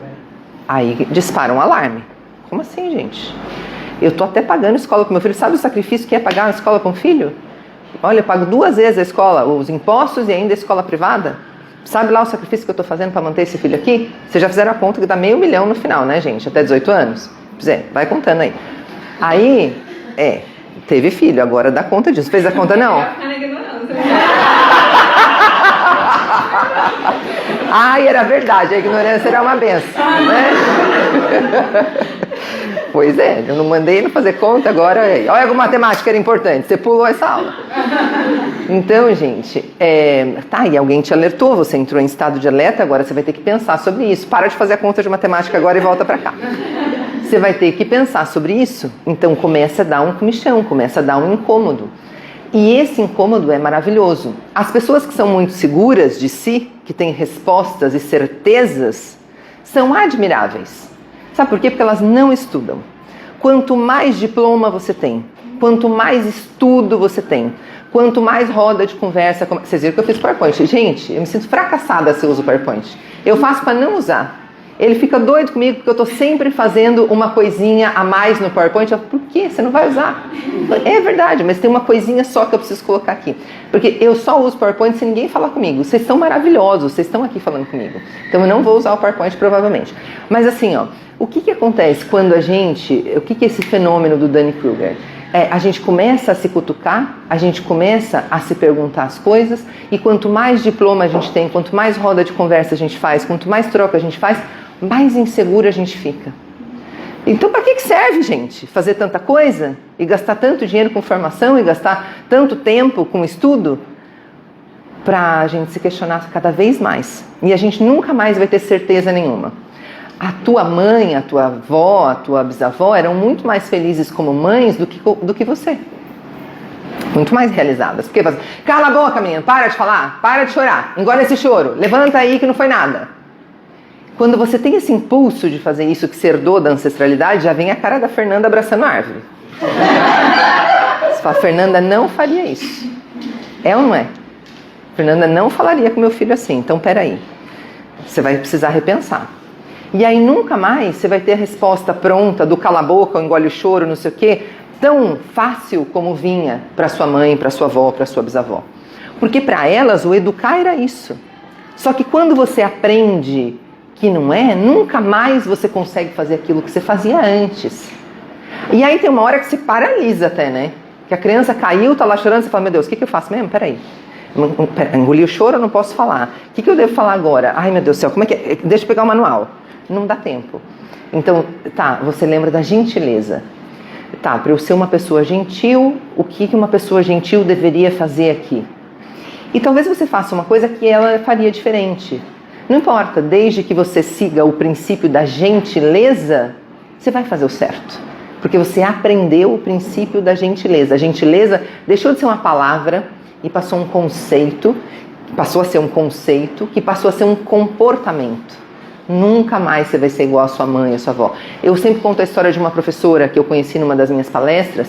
Aí dispara um alarme. Como assim, gente? Eu tô até pagando escola com meu filho. Sabe o sacrifício que é pagar uma escola com um filho? Olha, eu pago 2 vezes a escola, os impostos e ainda a escola privada. Sabe lá o sacrifício que eu tô fazendo para manter esse filho aqui? Vocês já fizeram a conta que dá R$500 mil no final, né, gente? Até 18 anos. Vai contando aí. Aí, teve filho, agora dá conta disso. Fez a conta, não? Ai, era verdade, a ignorância era uma benção, né? Pois é, eu não mandei não fazer conta, agora olha como matemática era importante, você pulou essa aula. Então, gente, e alguém te alertou, você entrou em estado de alerta, agora você vai ter que pensar sobre isso. Para de fazer a conta de matemática agora e volta para cá. Você vai ter que pensar sobre isso, então começa a dar um comichão, começa a dar um incômodo. E esse incômodo é maravilhoso. As pessoas que são muito seguras de si, que têm respostas e certezas, são admiráveis. Sabe por quê? Porque elas não estudam. Quanto mais diploma você tem, quanto mais estudo você tem, quanto mais roda de conversa... Vocês viram que eu fiz PowerPoint. Gente, eu me sinto fracassada se eu uso PowerPoint. Eu faço para não usar. Ele fica doido comigo porque eu estou sempre fazendo uma coisinha a mais no PowerPoint. Eu falo, por quê? Você não vai usar? É verdade, mas tem uma coisinha só que eu preciso colocar aqui. Porque eu só uso PowerPoint se ninguém falar comigo. Vocês são maravilhosos, vocês estão aqui falando comigo. Então eu não vou usar o PowerPoint provavelmente. Mas assim, o que acontece quando a gente... O que é esse fenômeno do Dunning-Kruger? A gente começa a se cutucar, a gente começa a se perguntar as coisas, e quanto mais diploma a gente tem, quanto mais roda de conversa a gente faz, quanto mais troca a gente faz, mais insegura a gente fica. Então, para que serve, gente? Fazer tanta coisa? E gastar tanto dinheiro com formação? E gastar tanto tempo com estudo? Para a gente se questionar cada vez mais. E a gente nunca mais vai ter certeza nenhuma. A tua mãe, a tua avó, a tua bisavó eram muito mais felizes como mães do que você. Muito mais realizadas. Porque cala a boca, menina, para de falar, para de chorar, engole esse choro, levanta aí que não foi nada. Quando você tem esse impulso de fazer isso que você herdou da ancestralidade, já vem a cara da Fernanda abraçando a árvore. Você fala, Fernanda não faria isso. É ou não é? Fernanda não falaria com meu filho assim, então peraí. Você vai precisar repensar. E aí nunca mais você vai ter a resposta pronta do cala a boca, engole o choro, não sei o quê, tão fácil como vinha para sua mãe, para sua avó, para sua bisavó. Porque para elas o educar era isso. Só que quando você aprende que não é, nunca mais você consegue fazer aquilo que você fazia antes. E aí tem uma hora que se paralisa até, né? Que a criança caiu, tá lá chorando, você fala, meu Deus, o que eu faço mesmo? Peraí. Engoli o choro, eu não posso falar. O que eu devo falar agora? Ai, meu Deus do céu, como é que é? Deixa eu pegar o manual. Não dá tempo. Então, você lembra da gentileza. Para eu ser uma pessoa gentil, o que uma pessoa gentil deveria fazer aqui? E talvez você faça uma coisa que ela faria diferente. Não importa, desde que você siga o princípio da gentileza, você vai fazer o certo. Porque você aprendeu o princípio da gentileza. A gentileza deixou de ser uma palavra e passou a ser um conceito, que passou a ser um comportamento. Nunca mais você vai ser igual a sua mãe, a sua avó. Eu sempre conto a história de uma professora que eu conheci numa das minhas palestras.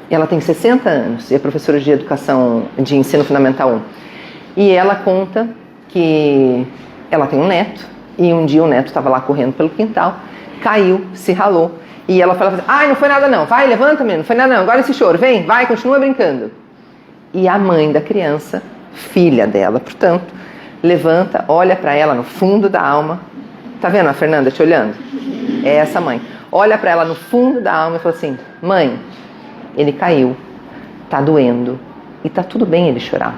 Ela tem 60 anos e é professora de educação, de ensino fundamental 1. E ela conta que ela tem um neto e um dia o neto estava lá correndo pelo quintal, caiu, se ralou. E ela falava assim, não foi nada não, vai, levanta menino, não foi nada não, agora esse choro, vem, vai, continua brincando. E a mãe da criança, filha dela, portanto, levanta, olha para ela no fundo da alma. Tá vendo a Fernanda te olhando? É essa mãe. Olha para ela no fundo da alma e fala assim, mãe, ele caiu, tá doendo e tá tudo bem ele chorar.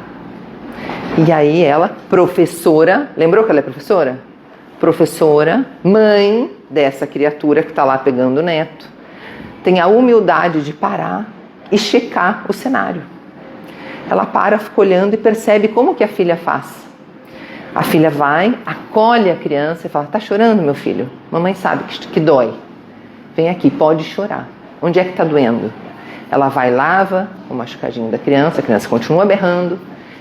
E aí ela, professora, lembrou que ela é professora? Professora, mãe dessa criatura que tá lá pegando o neto, tem a humildade de parar e checar o cenário. Ela para, fica olhando e percebe como que a filha faz. A filha vai, acolhe a criança e fala, tá chorando, meu filho? Mamãe sabe que dói. Vem aqui, pode chorar. Onde é que tá doendo? Ela vai, lava o machucadinho da criança, a criança continua berrando.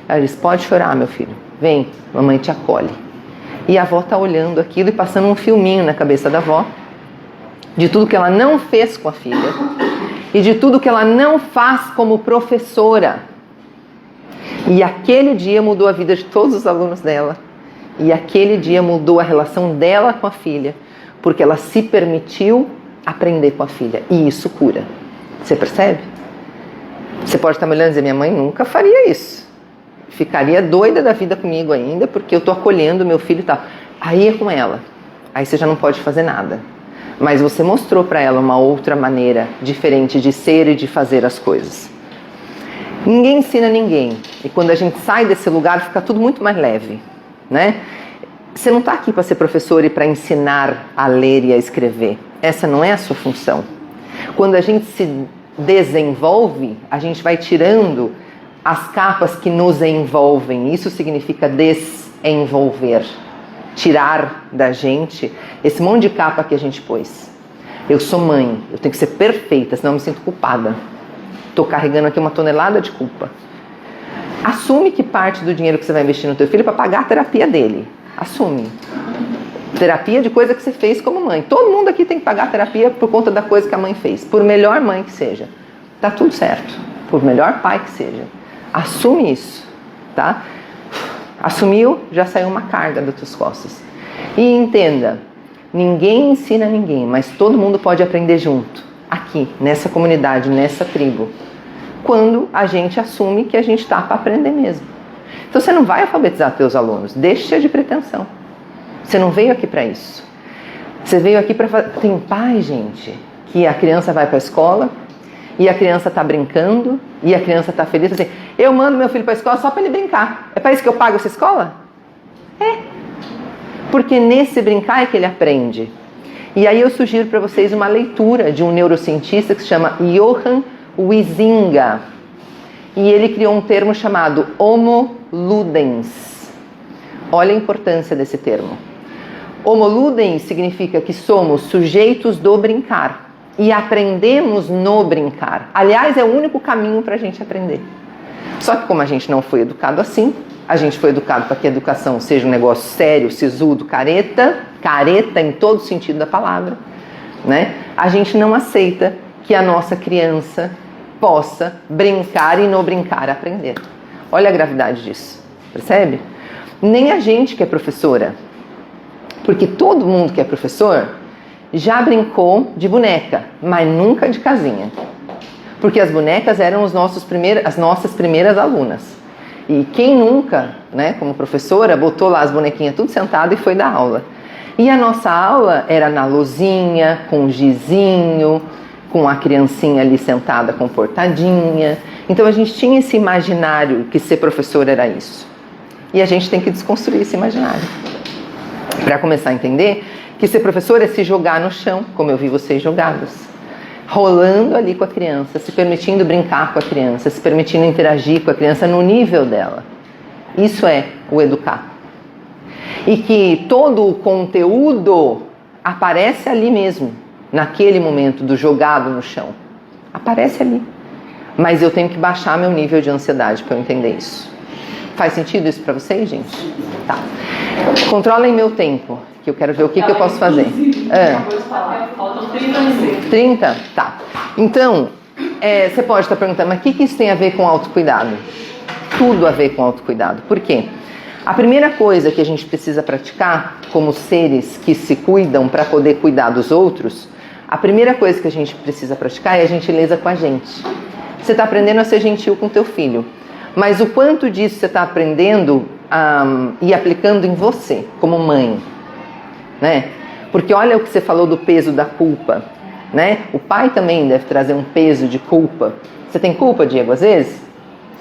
Ela diz, pode chorar, meu filho. Vem, mamãe te acolhe. E a avó tá olhando aquilo e passando um filminho na cabeça da avó, de tudo que ela não fez com a filha e de tudo que ela não faz como professora. E aquele dia mudou a vida de todos os alunos dela. E aquele dia mudou a relação dela com a filha. Porque ela se permitiu aprender com a filha. E isso cura. Você percebe? Você pode estar me olhando e dizer, minha mãe nunca faria isso. Ficaria doida da vida comigo ainda, porque eu estou acolhendo meu filho e tal. Aí é com ela. Aí você já não pode fazer nada. Mas você mostrou para ela uma outra maneira diferente de ser e de fazer as coisas. Ninguém ensina ninguém. E quando a gente sai desse lugar, fica tudo muito mais leve, né? Você não está aqui para ser professor e para ensinar a ler e a escrever. Essa não é a sua função. quando a gente se desenvolve, a gente vai tirando as capas que nos envolvem. Isso significa desenvolver. Tirar da gente esse monte de capa que a gente pôs. Eu sou mãe, eu tenho que ser perfeita, senão eu me sinto culpada. Estou carregando aqui uma tonelada de culpa. Assume que parte do dinheiro que você vai investir no teu filho é para pagar a terapia dele. Assume. Terapia de coisa que você fez como mãe. Todo mundo aqui tem que pagar a terapia por conta da coisa que a mãe fez. Por melhor mãe que seja. Tá tudo certo. Por melhor pai que seja. Assume isso, tá? Assumiu, já saiu uma carga das tuas costas. E entenda, ninguém ensina ninguém, mas todo mundo pode aprender junto. Aqui, nessa comunidade, nessa tribo. Quando a gente assume que a gente está para aprender mesmo. Então você não vai alfabetizar teus alunos, deixa de pretensão. Você não veio aqui para isso. Você veio aqui para fazer... Tem pai, gente, que a criança vai para a escola e a criança está brincando e a criança está feliz. Assim, eu mando meu filho para a escola só para ele brincar. É para isso que eu pago essa escola? É. Porque nesse brincar é que ele aprende. E aí eu sugiro para vocês uma leitura de um neurocientista que se chama Johan Huizinga. E ele criou um termo chamado Homo Ludens. Olha a importância desse termo. Homo Ludens significa que somos sujeitos do brincar. E aprendemos no brincar. Aliás, é o único caminho para a gente aprender. Só que como a gente não foi educado assim, a gente foi educado para que a educação seja um negócio sério, sisudo, careta em todo sentido da palavra, né? A gente não aceita que a nossa criança possa brincar e no brincar aprender. Olha a gravidade disso, percebe? Nem a gente que é professora, porque todo mundo que é professor já brincou de boneca, mas nunca de casinha. Porque as bonecas eram as nossas primeiras alunas. E quem nunca, né, como professora, botou lá as bonequinhas tudo sentado e foi dar aula. E a nossa aula era na luzinha, com o gizinho, com a criancinha ali sentada comportadinha. Então a gente tinha esse imaginário que ser professor era isso. E a gente tem que desconstruir esse imaginário. Para começar a entender que ser professor é se jogar no chão, como eu vi vocês jogados. Rolando ali com a criança, se permitindo brincar com a criança, se permitindo interagir com a criança no nível dela. Isso é o educar. E que todo o conteúdo aparece ali mesmo, naquele momento do jogado no chão. Aparece ali. Mas eu tenho que baixar meu nível de ansiedade para eu entender isso. Faz sentido isso para vocês, gente? Tá. Controlem meu tempo, que eu quero ver o que eu posso fazer. Faltam 30 minutos. 30? Tá. Então, você pode estar perguntando, mas o que isso tem a ver com autocuidado? Tudo a ver com autocuidado. Por quê? A primeira coisa que a gente precisa praticar como seres que se cuidam para poder cuidar dos outros, a primeira coisa que a gente precisa praticar é a gentileza com a gente. Você está aprendendo a ser gentil com teu filho. Mas o quanto disso você está aprendendo e aplicando em você, como mãe, né? Porque olha o que você falou do peso da culpa, né? O pai também deve trazer um peso de culpa. Você tem culpa, Diego, às vezes?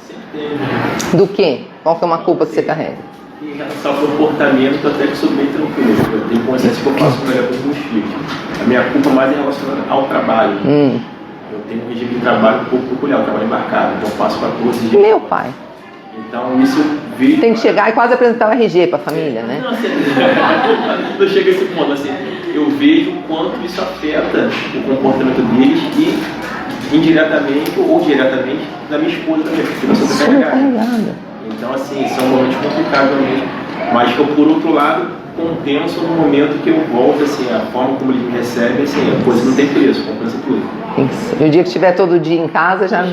Sempre. Do quê? Qual que é uma culpa que você carrega? Em relação ao comportamento, até que sou bem tranquilo. Eu tenho consciência que eu faço melhor com os meus filhos. A minha culpa mais é relacionada ao trabalho. Eu tenho um regime de trabalho um pouco peculiar, eu trabalho embarcado, então eu faço 14 dias. Meu pai. Então isso veio... Tem que chegar e quase apresentar o RG para a família, né? Não, assim, não chega a esse ponto, assim, eu vejo o quanto isso afeta o comportamento deles e indiretamente ou diretamente da minha esposa também, porque eu sou sobrecarregada. Então assim, são momentos complicados mesmo, mas que eu, por outro lado, compenso no momento que eu volto, assim, a forma como eles me recebem, assim, a coisa não tem preço, compensa tudo. E o dia que estiver todo dia em casa, já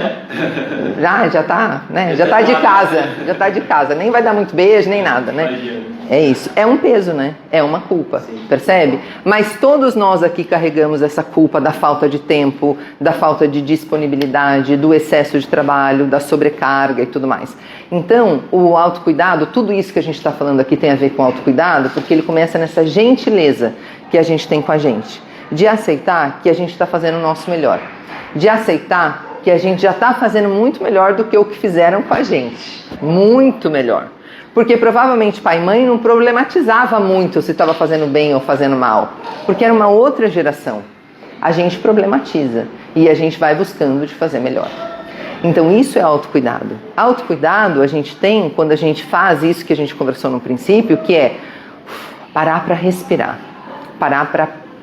tá, né? Já tá de casa, nem vai dar muito beijo, nem nada, né? É isso, é um peso, né? É uma culpa, percebe? Mas todos nós aqui carregamos essa culpa da falta de tempo, da falta de disponibilidade, do excesso de trabalho, da sobrecarga e tudo mais. Então, o autocuidado, tudo isso que a gente está falando aqui tem a ver com autocuidado, porque ele começa nessa gentileza que a gente tem com a gente. De aceitar que a gente está fazendo o nosso melhor. De aceitar que a gente já está fazendo muito melhor do que o que fizeram com a gente. Muito melhor. Porque provavelmente pai e mãe não problematizava muito se estava fazendo bem ou fazendo mal. Porque era uma outra geração. A gente problematiza. E a gente vai buscando de fazer melhor. Então isso é autocuidado. Autocuidado a gente tem quando a gente faz isso que a gente conversou no princípio, que é parar para respirar, parar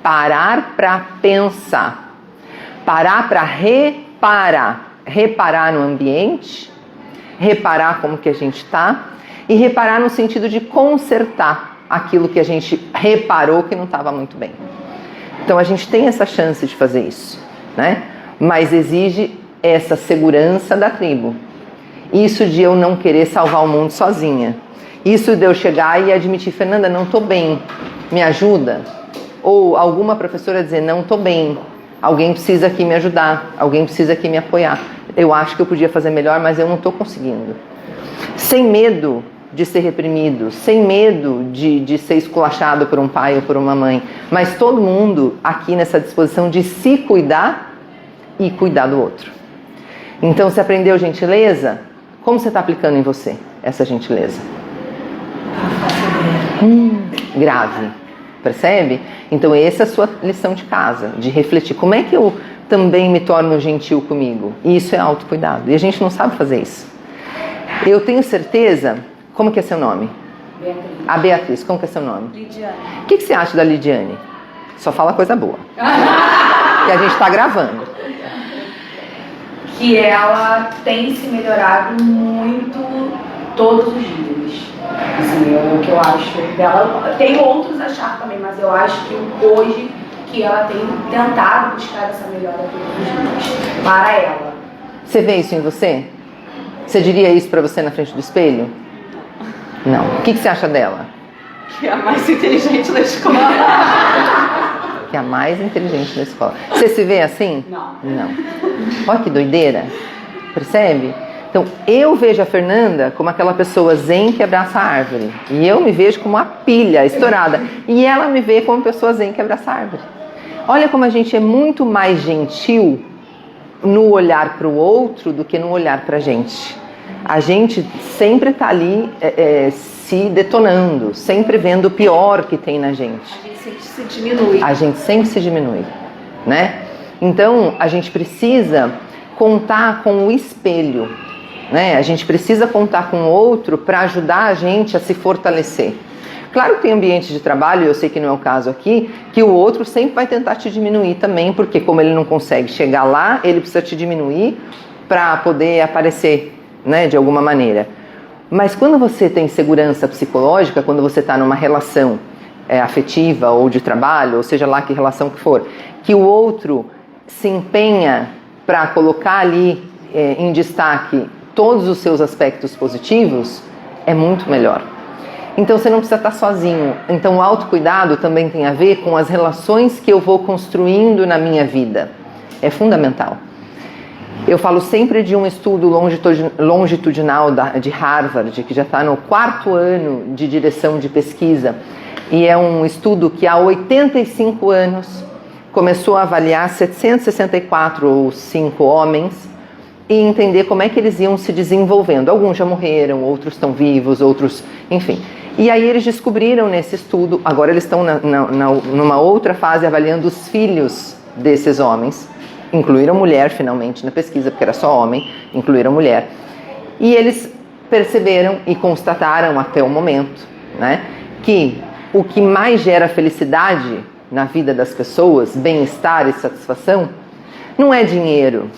para pensar, parar para reparar no ambiente, reparar como que a gente está e reparar no sentido de consertar aquilo que a gente reparou que não estava muito bem. Então a gente tem essa chance de fazer isso, né? Mas exige essa segurança da tribo. Isso de eu não querer salvar o mundo sozinha. Isso de eu chegar e admitir, Fernanda, não estou bem, me ajuda? Ou alguma professora dizer, não estou bem, alguém precisa aqui me ajudar, alguém precisa aqui me apoiar. Eu acho que eu podia fazer melhor, mas eu não estou conseguindo. Sem medo de ser reprimido, sem medo de ser esculachado por um pai ou por uma mãe, mas todo mundo aqui nessa disposição de se cuidar e cuidar do outro. Então, você aprendeu gentileza? Como você está aplicando em você essa gentileza? Grave. Percebe? Então, essa é a sua lição de casa, de refletir. Como é que eu também me torno gentil comigo? E isso é autocuidado. E a gente não sabe fazer isso. Eu tenho certeza... Como que é seu nome? Beatriz. A Beatriz. Como que é seu nome? Lidiane. O que você acha da Lidiane? Só fala coisa boa. Que a gente está gravando. Que ela tem se melhorado muito todos os dias. Assim, é o que eu acho dela. Tem outros achar também, mas eu acho que hoje que ela tem tentado buscar essa melhora todos os dias para ela. Você vê isso em você? Você diria isso pra você na frente do espelho? Não. O que você acha dela? Que é a mais inteligente da escola. Que é a mais inteligente da escola. Você se vê assim? Não. Não. Olha que doideira. Percebe? Então, eu vejo a Fernanda como aquela pessoa zen que abraça a árvore. E eu me vejo como uma pilha estourada. E ela me vê como pessoa zen que abraça a árvore. Olha como a gente é muito mais gentil no olhar para o outro do que no olhar para a gente. A gente sempre está ali se detonando, sempre vendo o pior que tem na gente. A gente sempre se diminui. A gente sempre se diminui, né? Então, a gente precisa contar com o espelho, né? A gente precisa contar com o outro para ajudar a gente a se fortalecer. Claro que tem ambiente de trabalho, eu sei que não é o caso aqui, que o outro sempre vai tentar te diminuir também, porque como ele não consegue chegar lá, ele precisa te diminuir para poder aparecer, né, de alguma maneira. Mas quando você tem segurança psicológica, quando você está numa relação afetiva ou de trabalho, ou seja lá que relação que for, que o outro se empenha para colocar ali em destaque todos os seus aspectos positivos, é muito melhor. Então você não precisa estar sozinho. Então o autocuidado também tem a ver com as relações que eu vou construindo na minha vida. É fundamental. Eu falo sempre de um estudo longitudinal de Harvard, que já está no 4º ano de direção de pesquisa. E é um estudo que há 85 anos começou a avaliar 764 ou 5 homens e entender como é que eles iam se desenvolvendo. Alguns já morreram, outros estão vivos, outros... enfim. E aí eles descobriram nesse estudo, agora eles estão numa outra fase avaliando os filhos desses homens. Incluíram mulher finalmente na pesquisa, porque era só homem, incluíram mulher. E eles perceberam e constataram até o momento, né, que o que mais gera felicidade na vida das pessoas, bem-estar e satisfação, não é dinheiro,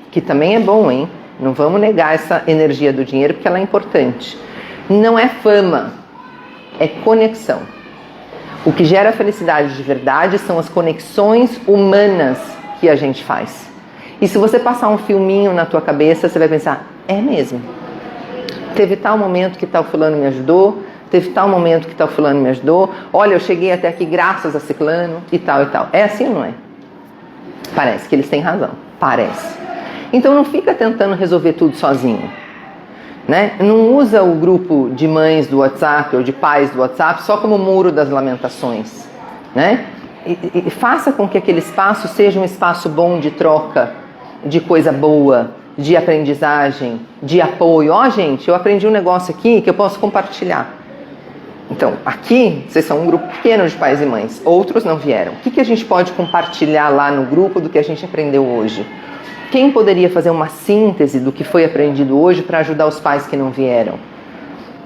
que também é bom, hein? Não vamos negar essa energia do dinheiro, porque ela é importante. Não é fama, é conexão. O que gera felicidade de verdade são as conexões humanas que a gente faz. E se você passar um filminho na tua cabeça, você vai pensar, é mesmo. Teve tal momento que tal fulano me ajudou, teve tal momento que tal fulano me ajudou, olha, eu cheguei até aqui graças a ciclano e tal e tal. É assim ou não é? Parece que eles têm razão, parece. Então não fica tentando resolver tudo sozinho, né? Não usa o grupo de mães do WhatsApp ou de pais do WhatsApp só como muro das lamentações, né? E faça com que aquele espaço seja um espaço bom de troca, de coisa boa, de aprendizagem, de apoio. Ó, gente, eu aprendi um negócio aqui que eu posso compartilhar. Então, aqui, vocês são um grupo pequeno de pais e mães, outros não vieram. O que a gente pode compartilhar lá no grupo do que a gente aprendeu hoje? Quem poderia fazer uma síntese do que foi aprendido hoje para ajudar os pais que não vieram?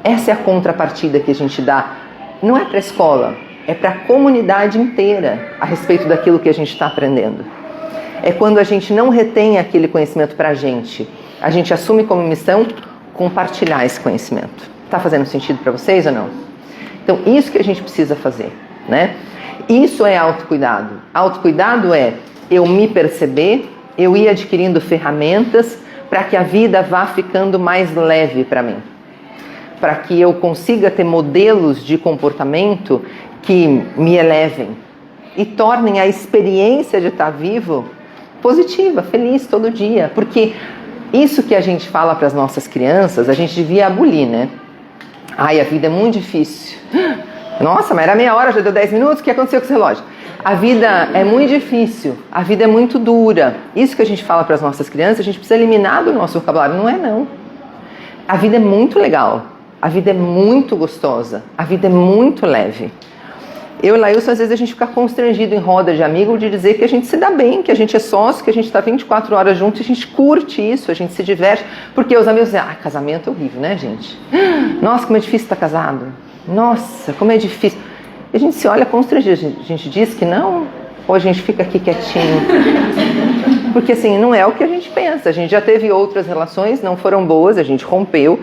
Essa é a contrapartida que a gente dá. Não é para a escola, é para a comunidade inteira a respeito daquilo que a gente está aprendendo. É quando a gente não retém aquele conhecimento para a gente assume como missão compartilhar esse conhecimento. Está fazendo sentido para vocês ou não? Então, isso que a gente precisa fazer, né? Isso é autocuidado. Autocuidado é eu me perceber, eu ir adquirindo ferramentas para que a vida vá ficando mais leve para mim. Para que eu consiga ter modelos de comportamento que me elevem e tornem a experiência de estar vivo positiva, feliz todo dia. Porque isso que a gente fala para as nossas crianças, a gente devia abolir, né? Ai, a vida é muito difícil. Nossa, mas era meia hora, já deu 10 minutos, o que aconteceu com esse relógio? A vida é muito difícil, a vida é muito dura. Isso que a gente fala para as nossas crianças, a gente precisa eliminar do nosso vocabulário. Não é não. A vida é muito legal, a vida é muito gostosa, a vida é muito leve. Eu e Lailson, às vezes a gente fica constrangido em roda de amigo de dizer que a gente se dá bem, que a gente é sócio, que a gente está 24 horas juntos, a gente curte isso, a gente se diverte. Porque os amigos dizem, casamento é horrível, né, gente? Nossa, como é difícil estar casado. Nossa, como é difícil. E a gente se olha constrangido, a gente diz que não, ou a gente fica aqui quietinho. Porque assim, não é o que a gente pensa. A gente já teve outras relações, não foram boas, a gente rompeu.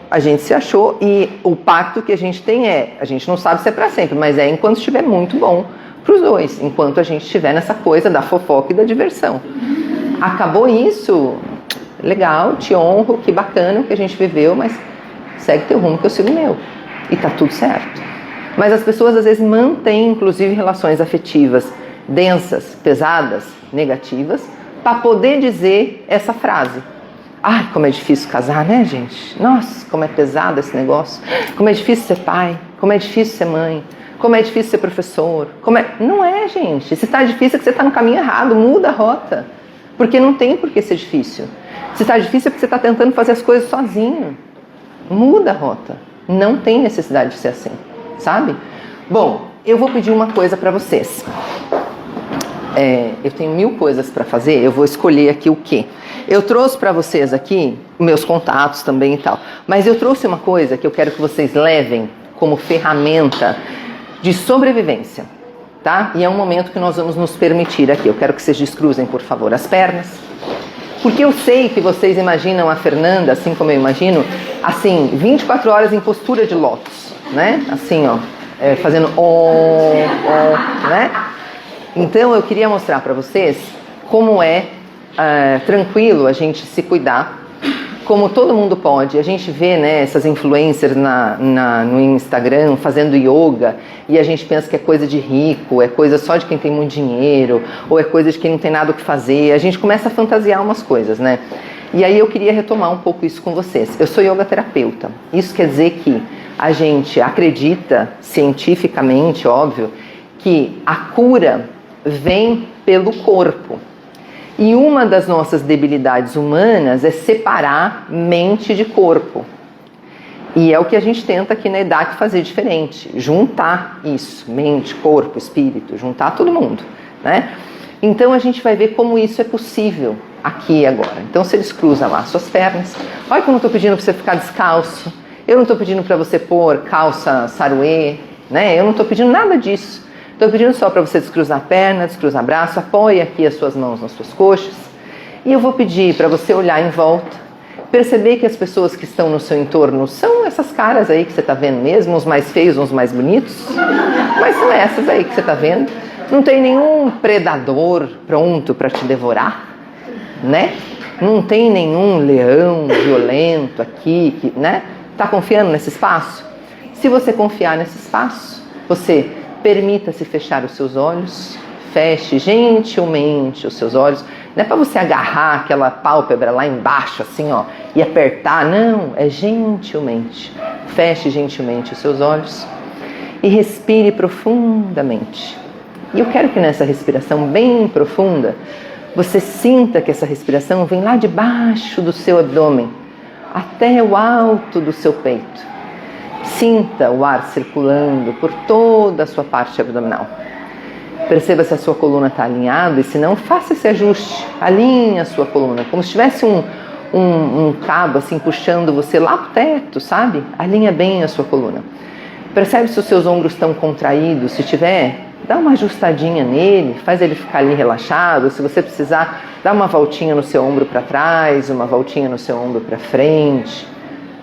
A gente se achou e o pacto que a gente tem a gente não sabe se é para sempre, mas é enquanto estiver muito bom para os dois, enquanto a gente estiver nessa coisa da fofoca e da diversão. Acabou isso, legal, te honro, que bacana o que a gente viveu, mas segue teu rumo que eu sigo o meu. E tá tudo certo. Mas as pessoas às vezes mantêm inclusive relações afetivas densas, pesadas, negativas, para poder dizer essa frase. Ai, como é difícil casar, né, gente? Nossa, como é pesado esse negócio. Como é difícil ser pai, como é difícil ser mãe, como é difícil ser professor. Não é, gente. Se está difícil é que você está no caminho errado, muda a rota. Porque não tem por que ser difícil. Se está difícil é porque você está tentando fazer as coisas sozinho. Muda a rota. Não tem necessidade de ser assim, sabe? Bom, eu vou pedir uma coisa para vocês. Eu tenho 1000 coisas para fazer, eu vou escolher aqui o quê? Eu trouxe para vocês aqui meus contatos também e tal, mas eu trouxe uma coisa que eu quero que vocês levem como ferramenta de sobrevivência, tá? E é um momento que nós vamos nos permitir aqui. Eu quero que vocês descruzem, por favor, as pernas, porque eu sei que vocês imaginam a Fernanda, assim como eu imagino, assim, 24 horas em postura de lótus, né? Assim, ó, fazendo né? Então eu queria mostrar para vocês como é tranquilo a gente se cuidar, como todo mundo pode. A gente vê, né, essas influencers no Instagram fazendo yoga e a gente pensa que é coisa de rico, é coisa só de quem tem muito dinheiro, ou é coisa de quem não tem nada o que fazer. A gente começa a fantasiar umas coisas, né? E aí eu queria retomar um pouco isso com vocês. Eu sou yoga terapeuta. Isso quer dizer que a gente acredita cientificamente, óbvio, que a cura vem pelo corpo. E uma das nossas debilidades humanas é separar mente de corpo. E é o que a gente tenta aqui na EDAC fazer diferente. Juntar isso, mente, corpo, espírito, juntar todo mundo, né? Então a gente vai ver como isso é possível aqui e agora. Então você descruza lá suas pernas. Olha que eu não estou pedindo para você ficar descalço. Eu não estou pedindo para você pôr calça saruê, né? Eu não estou pedindo nada disso. Estou pedindo só para você descruzar a perna, descruzar o braço, apoie aqui as suas mãos nas suas coxas. E eu vou pedir para você olhar em volta, perceber que as pessoas que estão no seu entorno são essas caras aí que você está vendo mesmo, uns mais feios, uns mais bonitos, mas são essas aí que você está vendo. Não tem nenhum predador pronto para te devorar, né? Não tem nenhum leão violento aqui, né? Está confiando nesse espaço? Se você confiar nesse espaço, você permita-se fechar os seus olhos, feche gentilmente os seus olhos. Não é para você agarrar aquela pálpebra lá embaixo, assim, ó, e apertar. Não, é gentilmente. Feche gentilmente os seus olhos e respire profundamente. E eu quero que nessa respiração bem profunda, você sinta que essa respiração vem lá de baixo do seu abdômen, até o alto do seu peito. Sinta o ar circulando por toda a sua parte abdominal. Perceba se a sua coluna está alinhada e se não, faça esse ajuste. Alinhe a sua coluna, como se tivesse um cabo assim puxando você lá pro teto, sabe? Alinha bem a sua coluna. Percebe se os seus ombros estão contraídos. Se tiver, dá uma ajustadinha nele, faz ele ficar ali relaxado. Se você precisar, dá uma voltinha no seu ombro para trás, uma voltinha no seu ombro para frente.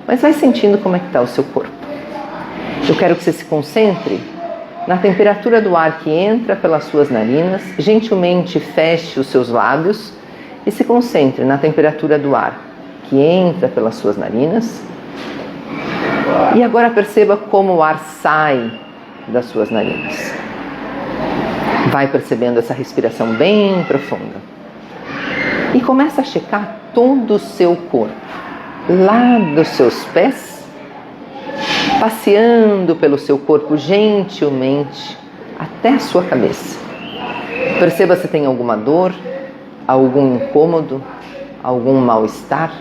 Mas vai sentindo como é que está o seu corpo. Eu quero que você se concentre na temperatura do ar que entra pelas suas narinas. Gentilmente feche os seus lábios e se concentre na temperatura do ar que entra pelas suas narinas. E agora perceba como o ar sai das suas narinas. Vai percebendo essa respiração bem profunda. E começa a checar todo o seu corpo, lá dos seus pés, passeando pelo seu corpo gentilmente até a sua cabeça. Perceba se tem alguma dor, algum incômodo, algum mal-estar,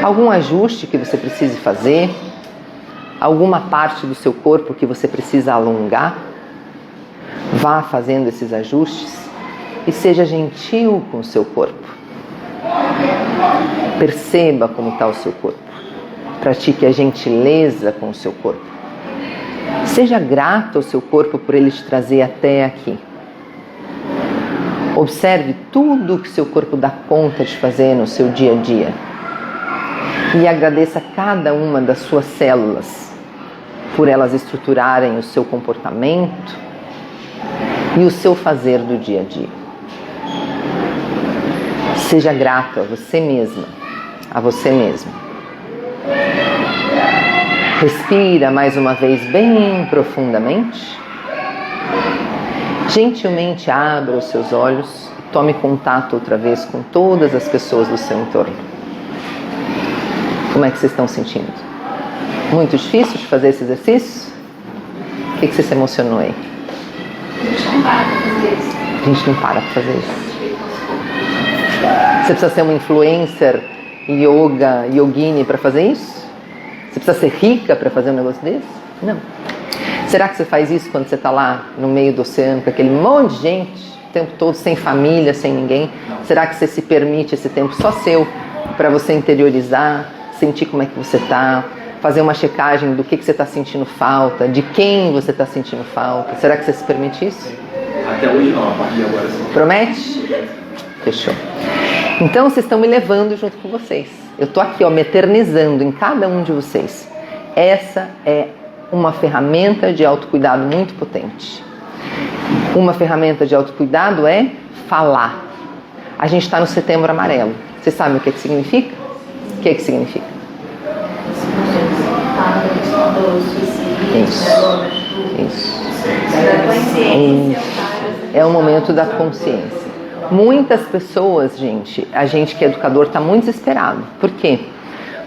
algum ajuste que você precise fazer, alguma parte do seu corpo que você precisa alongar. Vá fazendo esses ajustes e seja gentil com o seu corpo. Perceba como está o seu corpo. Pratique a gentileza com o seu corpo. Seja grato ao seu corpo por ele te trazer até aqui. Observe tudo o que seu corpo dá conta de fazer no seu dia a dia. E agradeça cada uma das suas células por elas estruturarem o seu comportamento e o seu fazer do dia a dia. Seja grato a você mesma, a você mesmo. Respira mais uma vez bem profundamente. Gentilmente abra os seus olhos e tome contato outra vez com todas as pessoas do seu entorno. Como é que vocês estão sentindo? Muito difícil de fazer esse exercício? O que você se emocionou aí? A gente não para para fazer isso. Você precisa ser uma influencer yogini para fazer isso? Você precisa ser rica para fazer um negócio desse? Não. Será que você faz isso quando você está lá no meio do oceano com aquele monte de gente, o tempo todo sem família, sem ninguém? Será que você se permite esse tempo só seu para você interiorizar, sentir como é que você está, fazer uma checagem do que você está sentindo falta, de quem você está sentindo falta? Será que você se permite isso? Até hoje não, a partir de agora sim. Promete? Fechou. Então vocês estão me levando junto com vocês. Eu estou aqui, me eternizando em cada um de vocês. Essa é uma ferramenta de autocuidado muito potente. Uma ferramenta de autocuidado é falar. A gente está no Setembro Amarelo. Vocês sabem o que significa? O que significa? Isso. É o momento da consciência. Muitas pessoas, a gente que é educador está muito desesperado. Por quê?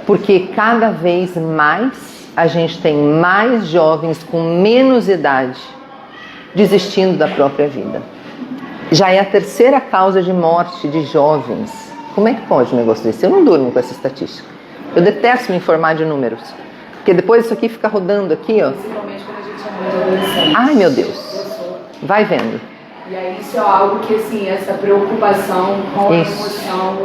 Porque cada vez mais a gente tem mais jovens com menos idade desistindo da própria vida. Já é a terceira causa de morte de jovens. Como é que pode um negócio desse? Eu não durmo com essa estatística. Eu detesto me informar de números. Porque depois isso aqui fica rodando aqui, ó. Principalmente quando a gente é muito adolescente. Ai, meu Deus. Vai vendo. E aí isso é algo que, assim, essa preocupação com a emoção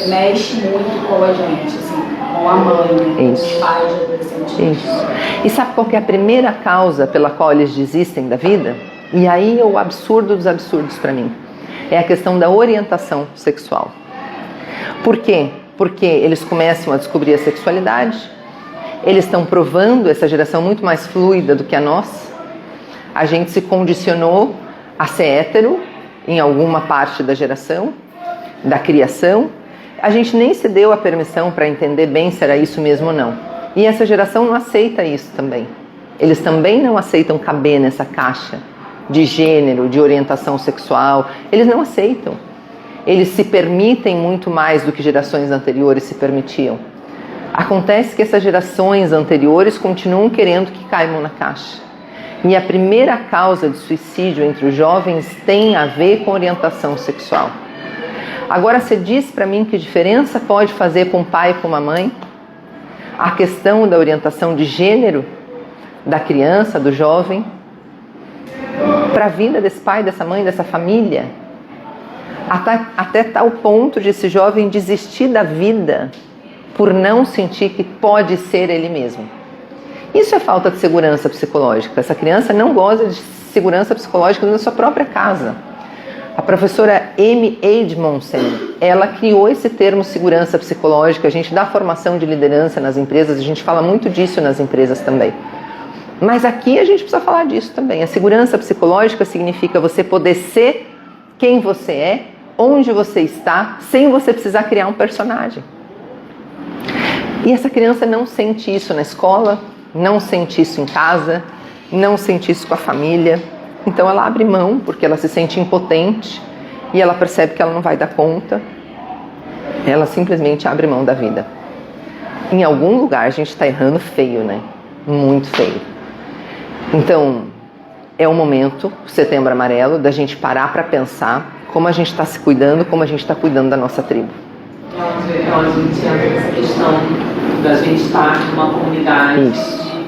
mexe muito com a gente, assim, com a mãe, com os pais de adolescentes. Isso. E sabe qual que é a primeira causa pela qual eles desistem da vida? E aí é o absurdo dos absurdos para mim. É a questão da orientação sexual. Por quê? Porque eles começam a descobrir a sexualidade, eles estão provando essa geração muito mais fluida do que a nossa. A gente se condicionou a ser hétero em alguma parte da geração, da criação. A gente nem se deu a permissão para entender bem se era isso mesmo ou não. E essa geração não aceita isso também. Eles também não aceitam caber nessa caixa de gênero, de orientação sexual. Eles não aceitam. Eles se permitem muito mais do que gerações anteriores se permitiam. Acontece que essas gerações anteriores continuam querendo que caibam na caixa. E a primeira causa de suicídio entre os jovens tem a ver com orientação sexual. Agora você diz para mim que diferença pode fazer com um pai e com uma mãe? a questão da orientação de gênero da criança, do jovem, para a vida desse pai, dessa mãe, dessa família, até tal ponto de esse jovem desistir da vida por não sentir que pode ser ele mesmo. Isso é falta de segurança psicológica. Essa criança não goza de segurança psicológica na sua própria casa. A professora Amy Edmondson, ela criou esse termo segurança psicológica. A gente dá formação de liderança nas empresas, a gente fala muito disso nas empresas também. Mas aqui a gente precisa falar disso também. A segurança psicológica significa você poder ser quem você é, onde você está, sem você precisar criar um personagem. E essa criança não sente isso na escola, não sente isso em casa, não sente isso com a família. Então ela abre mão porque ela se sente impotente e ela percebe que ela não vai dar conta. Ela simplesmente abre mão da vida. Em algum lugar a gente está errando feio, né? Muito feio. Então é o momento, o Setembro Amarelo, da gente parar para pensar como a gente está se cuidando, como a gente está cuidando da nossa tribo. Onde a gente entra nessa questão da gente estar numa comunidade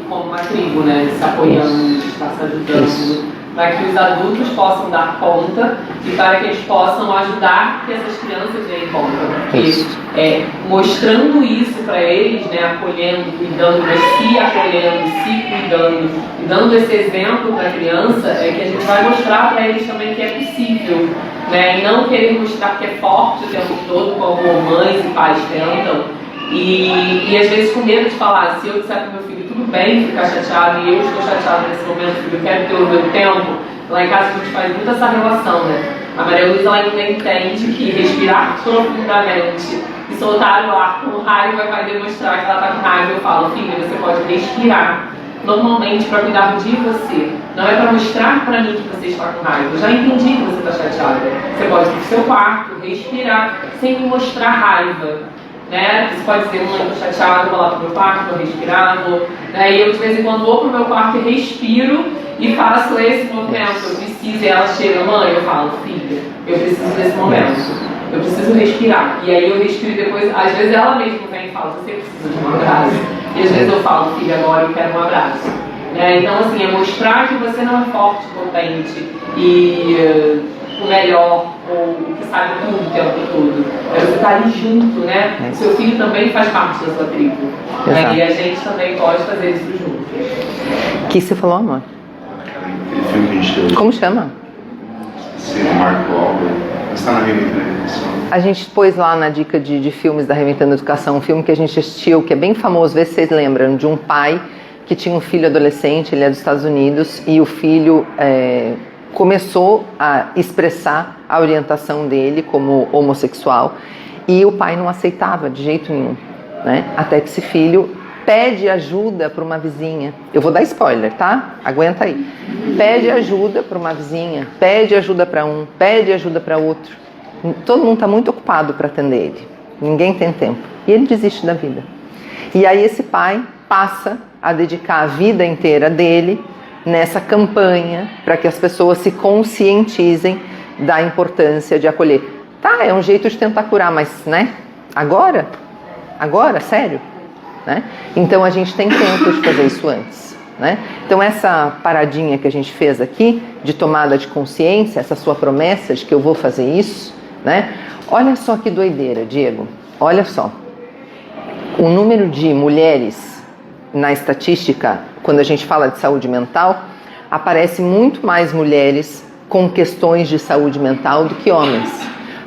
como uma tribo, né? Se apoiando, estar se ajudando, para que os adultos possam dar conta e para que eles possam ajudar que essas crianças deem conta. Porque mostrando isso para eles, né? Acolhendo, cuidando, mas se acolhendo, se cuidando e dando esse exemplo para a criança, é que a gente vai mostrar para eles também que é possível. Né? E não querer mostrar que é forte o tempo todo, como mães e pais tentam. E às vezes com medo de falar, se eu disser para o meu filho tudo bem ficar chateado e eu estou chateado nesse momento, filho, eu quero ter o meu tempo, lá em casa a gente faz muito essa relação, né? A Maria Luísa ainda entende que respirar profundamente e soltar o ar com raiva vai demonstrar que ela está com raiva. Eu falo, filha, você pode respirar normalmente para cuidar de você. Não é para mostrar para mim que você está com raiva. Eu já entendi que você está chateada. Você pode ir para o seu quarto, respirar, sem me mostrar raiva. Né? Você pode dizer, mãe, estou chateada, vou lá para o meu quarto, vou respirar, vou... E eu de vez em quando vou para o meu quarto e respiro e faço esse movimento. Eu preciso, e ela chega, mãe, eu falo, filha, eu preciso desse momento. Eu preciso respirar. E aí eu respiro e depois, às vezes ela mesma vem e fala, você precisa de um abraço. E às vezes eu falo, filha, agora eu quero um abraço. Então, assim, é mostrar que você não é forte, potente e o melhor, ou que sabe tudo o tempo todo. É você estar ali junto, né? Seu filho também faz parte da sua tribo. Né? E a gente também pode fazer isso junto. O que você falou, amor? Aquele filme que a gente deu. Como chama? Sim, Marco Albert. Está na Reventando Educação. A gente pôs lá na dica de filmes da Reventando Educação um filme que a gente assistiu, que é bem famoso, vê se vocês lembram, de um pai que tinha um filho adolescente, ele é dos Estados Unidos, e o filho começou a expressar a orientação dele como homossexual, e o pai não aceitava de jeito nenhum, né? Até que esse filho pede ajuda para uma vizinha. Eu vou dar spoiler, tá? Aguenta aí. Pede ajuda para uma vizinha, pede ajuda para um, pede ajuda para outro. Todo mundo está muito ocupado para atender ele. Ninguém tem tempo. E ele desiste da vida. E aí esse pai passa a dedicar a vida inteira dele nessa campanha para que as pessoas se conscientizem da importância de acolher. Tá, é um jeito de tentar curar, mas, né? Agora? Sério? Né? Então a gente tem tempo de fazer isso antes. Né? Então essa paradinha que a gente fez aqui, de tomada de consciência, essa sua promessa de que eu vou fazer isso, né? Olha só que doideira, Diego. Olha só. O número de mulheres na estatística, quando a gente fala de saúde mental, aparece muito mais mulheres com questões de saúde mental do que homens.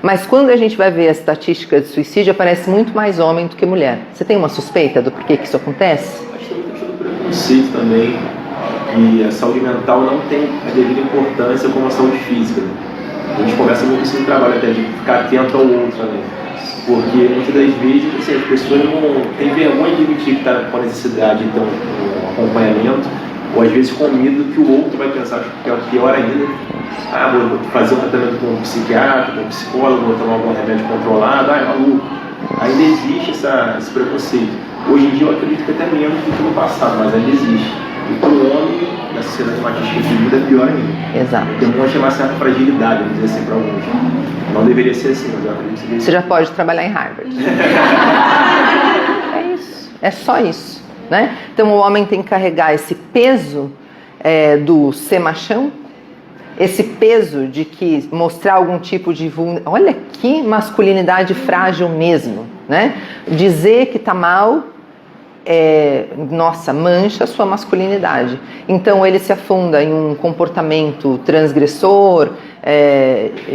Mas quando a gente vai ver a estatística de suicídio, aparece muito mais homem do que mulher. Você tem uma suspeita do porquê que isso acontece? Acho que tem muito preconceito também, que a saúde mental não tem a devida importância como a saúde física. A gente conversa muito isso no trabalho, até de ficar atento ao outro também. Porque muitas das vezes assim, as pessoas não têm vergonha de admitir que está com a necessidade de ter um acompanhamento, ou às vezes com medo que o outro vai pensar que é o pior ainda. Vou fazer um tratamento com um psiquiatra, com um psicólogo, vou tomar algum remédio controlado, é maluco. Ainda existe esse preconceito. Hoje em dia eu acredito que até menos do que no passado, mas ainda existe. E para o homem, na sociedade machista que vive, é pior ainda. Exato. Demonstra uma certa fragilidade, vamos dizer assim, para alguns. Não deveria ser assim, mas eu acredito que você já pode trabalhar em Harvard. É isso. É só isso, né? Então o homem tem que carregar esse peso do ser machão, esse peso de que mostrar algum tipo de olha que masculinidade frágil mesmo, né? Dizer que tá mal, nossa, mancha a sua masculinidade. Então ele se afunda em um comportamento transgressor,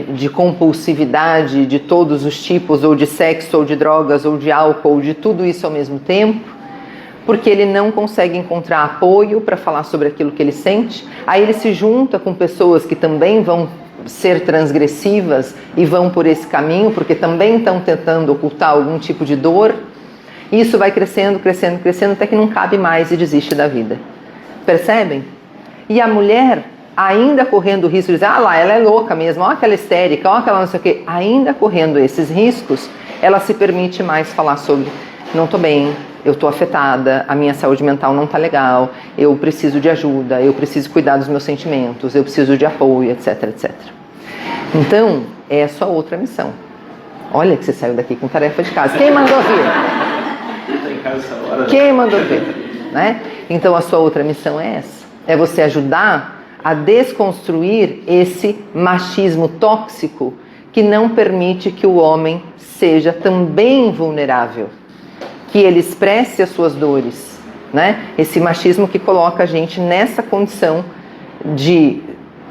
de compulsividade de todos os tipos, ou de sexo, ou de drogas, ou de álcool, ou de tudo isso ao mesmo tempo, porque ele não consegue encontrar apoio para falar sobre aquilo que ele sente. Aí ele se junta com pessoas que também vão ser transgressivas e vão por esse caminho, porque também estão tentando ocultar algum tipo de dor. E isso vai crescendo, crescendo, crescendo, até que não cabe mais e desiste da vida. Percebem? E a mulher, ainda correndo o risco de dizer, ela é louca mesmo, olha aquela histérica, olha aquela não sei o quê, ainda correndo esses riscos, ela se permite mais falar sobre, não estou bem, eu estou afetada, a minha saúde mental não está legal, eu preciso de ajuda, eu preciso cuidar dos meus sentimentos, eu preciso de apoio, etc, etc. Então, é a sua outra missão. Olha que você saiu daqui com tarefa de casa. Quem mandou vir? Quem mandou vir? Né? Então, a sua outra missão é essa. É você ajudar a desconstruir esse machismo tóxico que não permite que o homem seja também vulnerável, que ele expresse as suas dores, né? Esse machismo que coloca a gente nessa condição de,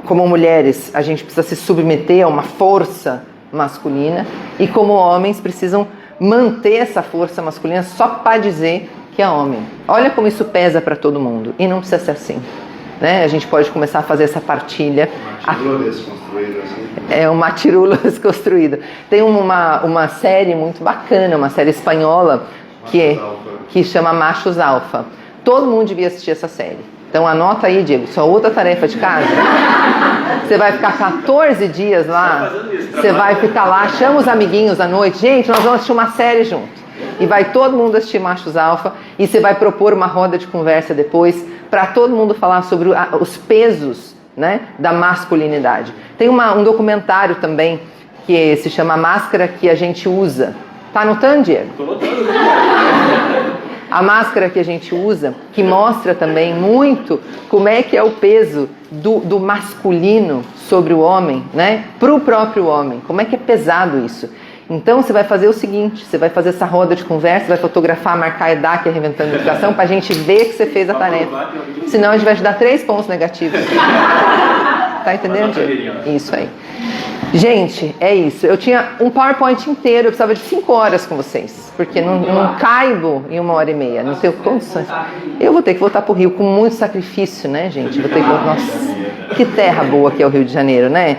como mulheres, a gente precisa se submeter a uma força masculina, e como homens precisam manter essa força masculina só para dizer que é homem. Olha como isso pesa para todo mundo, e não precisa ser assim, né? A gente pode começar a fazer essa partilha. Uma tirula desconstruída, assim. É uma tirula desconstruída. Tem uma série muito bacana, uma série espanhola, que chama Machos Alfa. Todo mundo devia assistir essa série. Então anota aí, Diego, sua outra tarefa de casa. Você vai ficar 14 dias lá, você vai ficar lá, chama os amiguinhos à noite, gente, nós vamos assistir uma série junto. E vai todo mundo assistir Machos Alfa, e você vai propor uma roda de conversa depois, para todo mundo falar sobre os pesos, né, da masculinidade. Tem um documentário também, que se chama Máscara que a gente usa. Tá anotando, Diego? Tô anotando. A máscara que a gente usa, que mostra também muito como é que é o peso do masculino sobre o homem, né? Para o próprio homem. Como é que é pesado isso. Então você vai fazer o seguinte, você vai fazer essa roda de conversa, vai fotografar, marcar a EDAC, Reinventando Educação, para a gente ver que você fez a tarefa. Senão a gente vai te dar 3 pontos negativos. Tá entendendo, Diego? Isso aí. Gente, é isso. Eu tinha um PowerPoint inteiro, eu precisava de 5 horas com vocês, porque não caibo em 1h30, não tenho condições. Eu vou ter que voltar para o Rio com muito sacrifício, né, gente? Vou ter que... Nossa, que terra boa que é o Rio de Janeiro, né?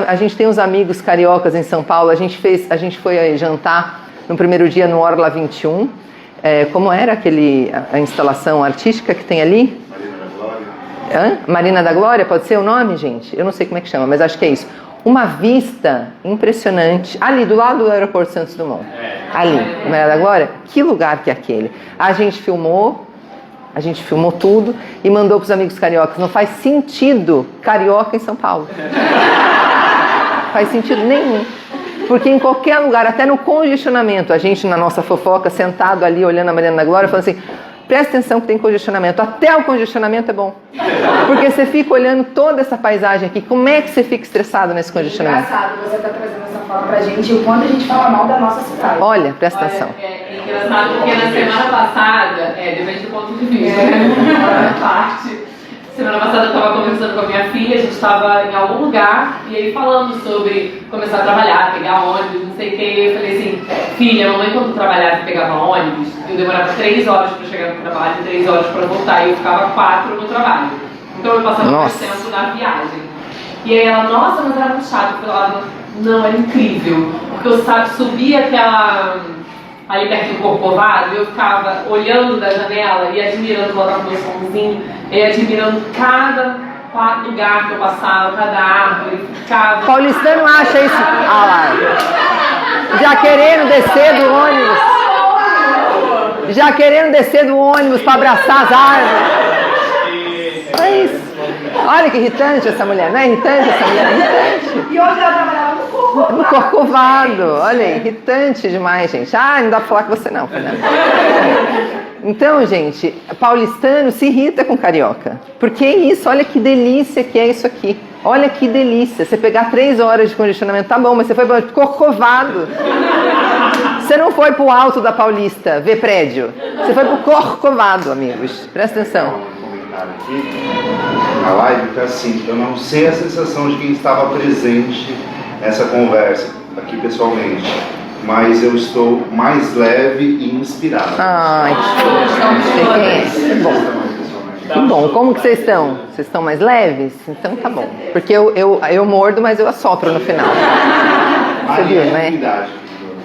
A gente tem uns amigos cariocas em São Paulo, a gente foi jantar no primeiro dia no Orla 21. Como era a instalação artística que tem ali? Marina da Glória. Marina da Glória, pode ser o nome, gente? Eu não sei como é que chama, mas acho que é isso. Uma vista impressionante, ali do lado do aeroporto Santos Dumont, ali, Marina da Glória. Que lugar que é aquele? A gente filmou tudo e mandou para os amigos cariocas. Não faz sentido carioca em São Paulo. Faz sentido nenhum. Porque em qualquer lugar, até no congestionamento, a gente na nossa fofoca, sentado ali olhando a Mariana da Glória, falando assim, presta atenção que tem congestionamento. Até o congestionamento é bom. Porque você fica olhando toda essa paisagem aqui. Como é que você fica estressado nesse congestionamento? Engraçado você tá trazendo essa fala pra gente, o quanto a gente fala mal da nossa cidade. Olha, presta atenção. É engraçado porque na semana passada, depende do ponto de vista, né? Parte. Semana passada eu estava conversando com a minha filha, a gente estava em algum lugar e aí falando sobre começar a trabalhar, pegar ônibus, não sei o que. Eu falei assim, filha, a mamãe quando trabalhava e pegava ônibus, eu demorava 3 horas para chegar no trabalho e 3 horas para voltar e eu ficava 4 no trabalho. Então eu passava mais tempo na viagem. E aí ela, nossa, mas era muito chato. Eu falava, não, era incrível, porque eu subia aquela... ali perto do Corcovado, eu ficava olhando da janela e admirando lá no meu somzinho, e admirando cada lugar que eu passava, cada árvore, ficava... Paulistano acha isso... Ah lá. Já querendo descer do ônibus. Já querendo descer do ônibus para abraçar as árvores. É isso. Olha que irritante essa mulher. Não é irritante essa mulher? É irritante. E hoje ela trabalhava no Corcovado. No Corcovado. Olha aí, irritante demais, gente. Ah, não dá pra falar com você não, Fernanda. Então, gente, paulistano se irrita com carioca. Porque é isso, olha que delícia que é isso aqui. Olha que delícia. Você pegar 3 horas de congestionamento, tá bom, mas você foi para Corcovado. Você não foi pro alto da Paulista ver prédio. Você foi pro Corcovado, amigos. Presta atenção. Um comentário aqui na live que é assim, eu não sei a sensação de quem estava presente nessa conversa aqui pessoalmente, mas eu estou mais leve e inspirado. Ai, que bom. Que bom. Como que vocês estão? Vocês estão mais leves? Então tá bom. Porque eu mordo, mas eu assopro no final. Você viu, né?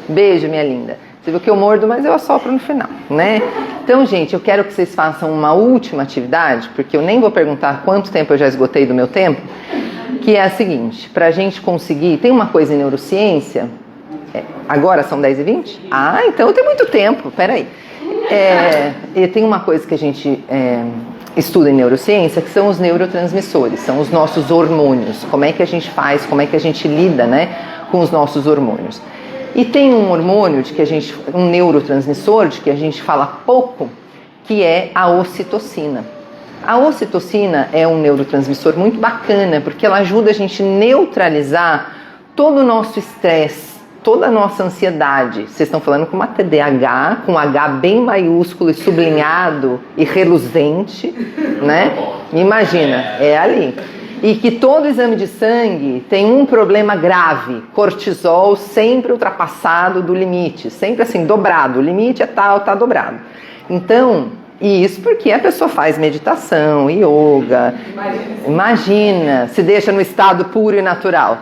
Beijo, minha linda. Você viu que eu mordo, mas eu assopro no final, né? Então, gente, eu quero que vocês façam uma última atividade, porque eu nem vou perguntar quanto tempo eu já esgotei do meu tempo, que é a seguinte, pra gente conseguir... Tem uma coisa em neurociência... Agora são 10h20? Ah, então tem muito tempo, peraí. E tem uma coisa que a gente estuda em neurociência, que são os neurotransmissores, são os nossos hormônios. Como é que a gente faz, como é que a gente lida, né, com os nossos hormônios. E tem um hormônio, um neurotransmissor, de que a gente fala pouco, que é a ocitocina. A ocitocina é um neurotransmissor muito bacana, porque ela ajuda a gente a neutralizar todo o nosso estresse, toda a nossa ansiedade. Vocês estão falando com uma TDAH, com H bem maiúsculo e sublinhado e reluzente, né? Imagina, é ali. E que todo exame de sangue tem um problema grave, cortisol sempre ultrapassado do limite, sempre assim, dobrado, o limite é tal, tá dobrado. Então, e isso porque a pessoa faz meditação, yoga, imagina, se deixa no estado puro e natural.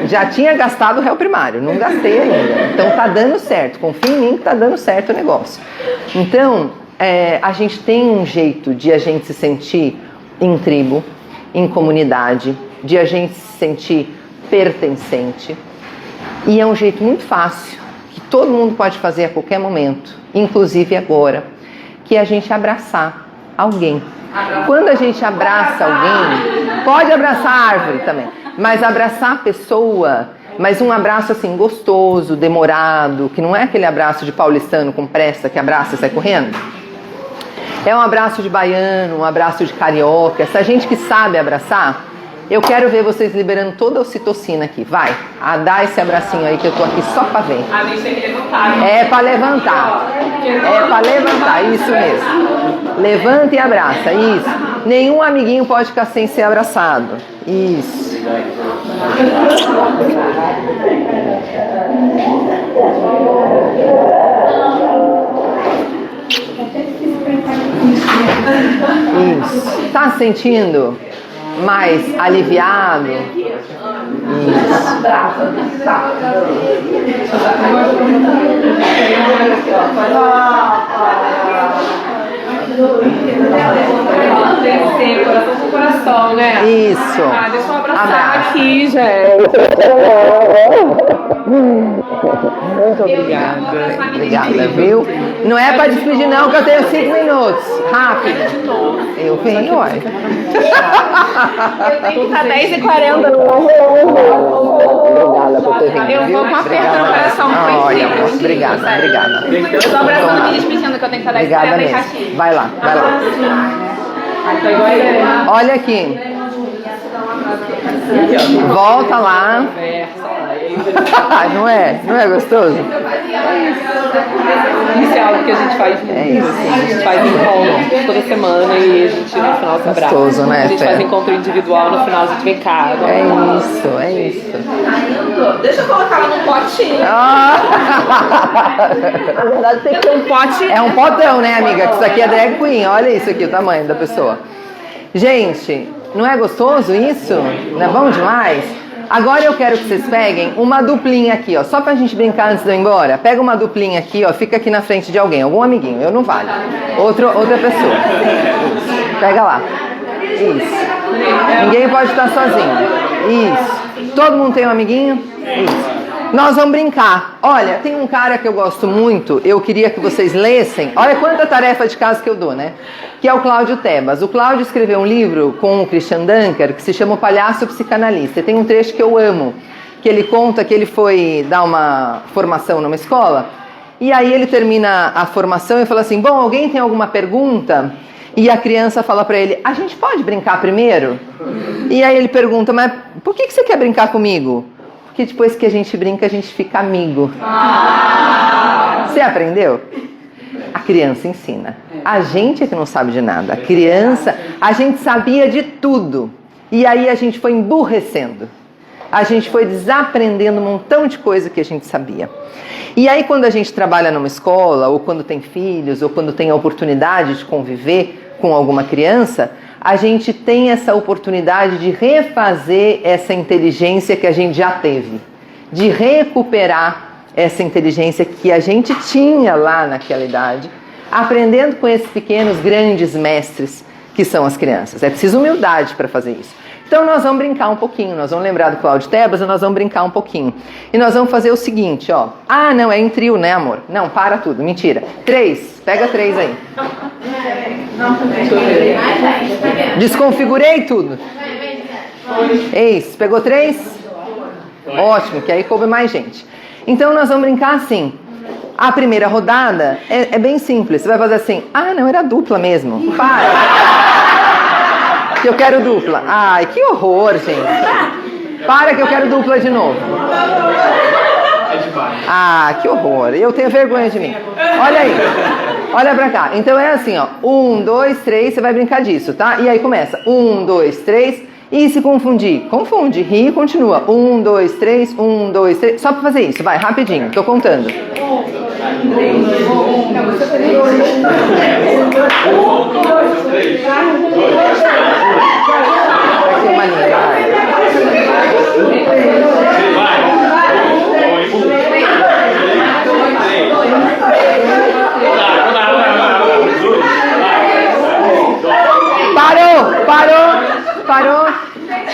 Já tinha gastado o réu primário, não gastei ainda. Então tá dando certo, confia em mim que tá dando certo o negócio. Então, a gente tem um jeito de a gente se sentir em tribo, em comunidade, de a gente se sentir pertencente. E é um jeito muito fácil, que todo mundo pode fazer a qualquer momento, inclusive agora, que é a gente abraçar alguém. Quando a gente abraça alguém, pode abraçar a árvore também, mas abraçar a pessoa, mas um abraço assim gostoso, demorado, que não é aquele abraço de paulistano com pressa, que abraça e sai correndo. É um abraço de baiano, um abraço de carioca, essa gente que sabe abraçar. Eu quero ver vocês liberando toda a ocitocina aqui. Vai, dá esse abracinho aí que eu tô aqui só pra ver. A gente tem que levantar. É pra levantar. É pra levantar, isso mesmo. Levanta e abraça, isso. Nenhum amiguinho pode ficar sem ser abraçado. Isso. Isso. Tá sentindo mais aliviado? Isso. Coração com coração, né? Isso. Deixa eu abraçar Abraço. aqui, gente. Muito obrigada. Obrigada, viu? Não é pra despedir não, que eu tenho 5 minutos. Rápido. Eu venho, olha. Eu tenho que estar 10h40. Obrigada por ter vindo. Eu vou com aperto no coração. Olha, obrigada, obrigada. Eu tô abraçando e despedindo que eu tenho que estar 10h40 Obrigada em mesmo. Caxias. Vai lá, vai lá. Olha aqui. Volta lá. Não é? Não é gostoso? Isso é algo que a gente faz muito. É isso. A gente faz encontro toda semana e a gente no final se abraça. Gostoso, né, A gente Fê? faz encontro individual, no final a gente vem cá. É isso, é isso. Deixa eu colocar ela num potinho. Na verdade tem que ter um pote. É um potão, né, amiga? Que isso aqui é drag queen. Olha isso aqui, o tamanho da pessoa. Gente, não é gostoso isso? Não é bom demais? Agora eu quero que vocês peguem uma duplinha aqui, ó. Só pra gente brincar antes de eu ir embora. Pega uma duplinha aqui, ó. Fica aqui na frente de alguém. Algum amiguinho. Eu não vale. Outra pessoa. Isso. Pega lá. Isso. Ninguém pode estar sozinho. Isso. Todo mundo tem um amiguinho? Isso. Nós vamos brincar. Olha, tem um cara que eu gosto muito, eu queria que vocês lessem. Olha quanta tarefa de casa que eu dou, né? Que é o Cláudio Tebas. O Cláudio escreveu um livro com o Christian Dunker que se chama O Palhaço Psicanalista. E tem um trecho que eu amo, que ele conta que ele foi dar uma formação numa escola E aí ele termina a formação e fala assim, bom, alguém tem alguma pergunta? E a criança fala pra ele, a gente pode brincar primeiro? E aí ele pergunta, mas por que você quer brincar comigo? Porque depois que a gente brinca, a gente fica amigo. Você aprendeu? A criança ensina. A gente é que não sabe de nada. A criança, a gente sabia de tudo. E aí a gente foi emburrecendo. A gente foi desaprendendo um montão de coisa que a gente sabia. E aí quando a gente trabalha numa escola, ou quando tem filhos, ou quando tem a oportunidade de conviver com alguma criança, a gente tem essa oportunidade de refazer essa inteligência que a gente já teve. De recuperar essa inteligência que a gente tinha lá naquela idade, aprendendo com esses pequenos, grandes mestres que são as crianças. É preciso humildade para fazer isso. Então nós vamos brincar um pouquinho, nós vamos lembrar do Cláudio Tebas e nós vamos brincar um pouquinho. E nós vamos fazer o seguinte, ó. Ah, não, é em trio, né, amor? Não, para tudo, mentira. 3, pega 3 aí. Desconfigurei tudo. Eis, pegou 3? Ótimo, que aí coube mais gente. Então nós vamos brincar assim. A primeira rodada é bem simples. Você vai fazer assim, ah, não, era dupla mesmo. Para. Que eu quero dupla. Ai, que horror, gente. Para que eu quero dupla de novo. Ah, que horror. Eu tenho vergonha de mim. Olha aí. Olha pra cá. Então é assim, ó. 1, 2, 3, você vai brincar disso, tá? E aí começa. 1, 2, 3. E se confundir? Confunde. Ri e continua. 1, 2, 3. 1, 2, 3. Só pra fazer isso. Vai, rapidinho. Tô contando. 1, 2, 3. Aqui uma linha.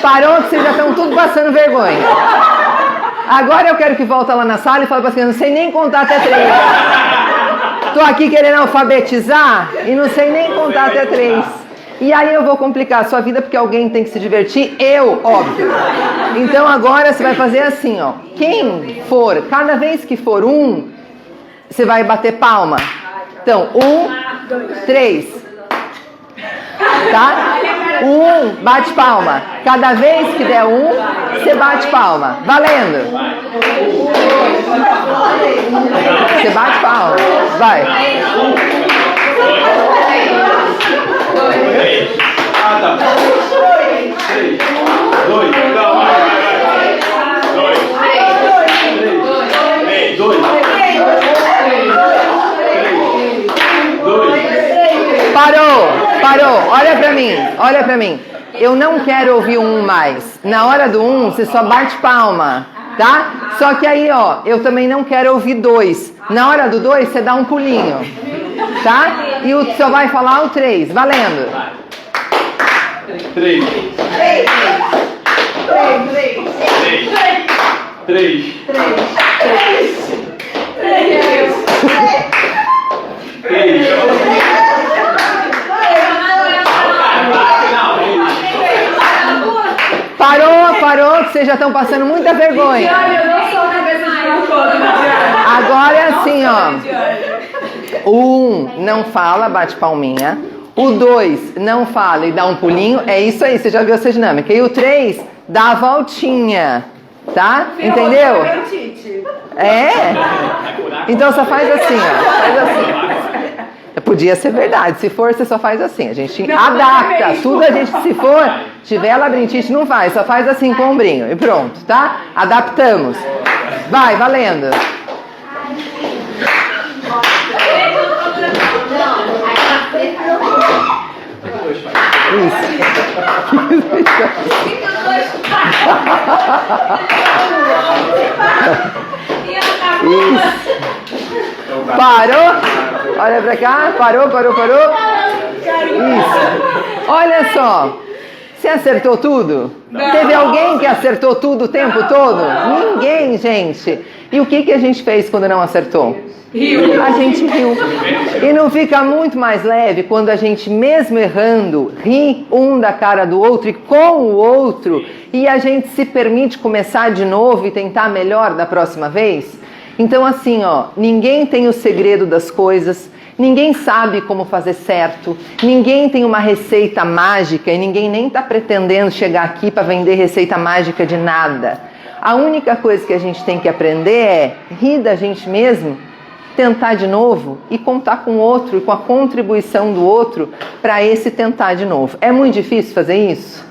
Parou, que vocês já estão tudo passando vergonha. Agora eu quero que volta lá na sala e fale para as crianças, não sei nem contar até 3. Tô aqui querendo alfabetizar e não sei nem contar até 3. E aí eu vou complicar a sua vida porque alguém tem que se divertir, eu, óbvio. Então agora você vai fazer assim, ó. Quem for, cada vez que for 1, você vai bater palma. Então, 1, 3. Tá? 1, bate palma. Cada vez que der 1, você bate palma. Valendo. Você bate palma. Vai. 2. Parou. Olha pra mim. Eu não quero ouvir 1 mais. Na hora do 1, você só bate palma, tá? Só que aí, ó, eu também não quero ouvir 2. Na hora do 2, você dá um pulinho, tá? E só vai falar o 3. Valendo. 3. 3. Parou, que vocês já estão passando muita vergonha. Agora é assim, ó. O 1 não fala, bate palminha. O 2 não fala e dá um pulinho. É isso aí, você já viu essa dinâmica. E o 3 dá a voltinha, tá? Entendeu? É. Então só faz assim, ó. Faz assim. Podia ser verdade. Se for, você só faz assim. A gente adapta. Tudo a gente, se for, tiver labirintite, não faz. Só faz assim com o ombrinho. E pronto, tá? Adaptamos. Vai, valendo. Isso. Parou? Olha pra cá. Parou. Isso. Olha só. Você acertou tudo? Não. Teve alguém que acertou tudo o tempo todo? Ninguém, gente. E o que a gente fez quando não acertou? Riu. A gente riu. E não fica muito mais leve quando a gente, mesmo errando, ri um da cara do outro e com o outro, e a gente se permite começar de novo e tentar melhor da próxima vez? Então assim, ó, ninguém tem o segredo das coisas, ninguém sabe como fazer certo, ninguém tem uma receita mágica e ninguém nem está pretendendo chegar aqui para vender receita mágica de nada. A única coisa que a gente tem que aprender é rir da gente mesmo, tentar de novo e contar com o outro e com a contribuição do outro para esse tentar de novo. É muito difícil fazer isso?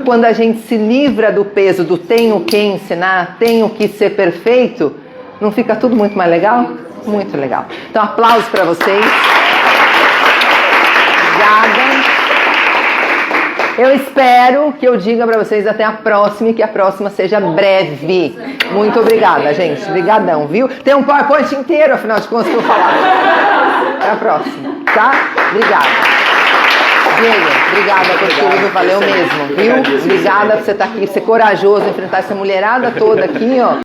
Quando a gente se livra do peso do tenho que ensinar, tenho que ser perfeito, não fica tudo muito mais legal? Muito legal. Então, aplausos para vocês. Obrigada. Eu espero que eu diga para vocês até a próxima e que a próxima seja breve. Muito obrigada, gente. Obrigadão, viu? Tem um PowerPoint inteiro, afinal de contas, que eu vou falar. Até a próxima, tá? Obrigada. Diego, obrigada por tudo, valeu mesmo, viu? Obrigada por você estar aqui, ser corajoso, enfrentar essa mulherada toda aqui, ó.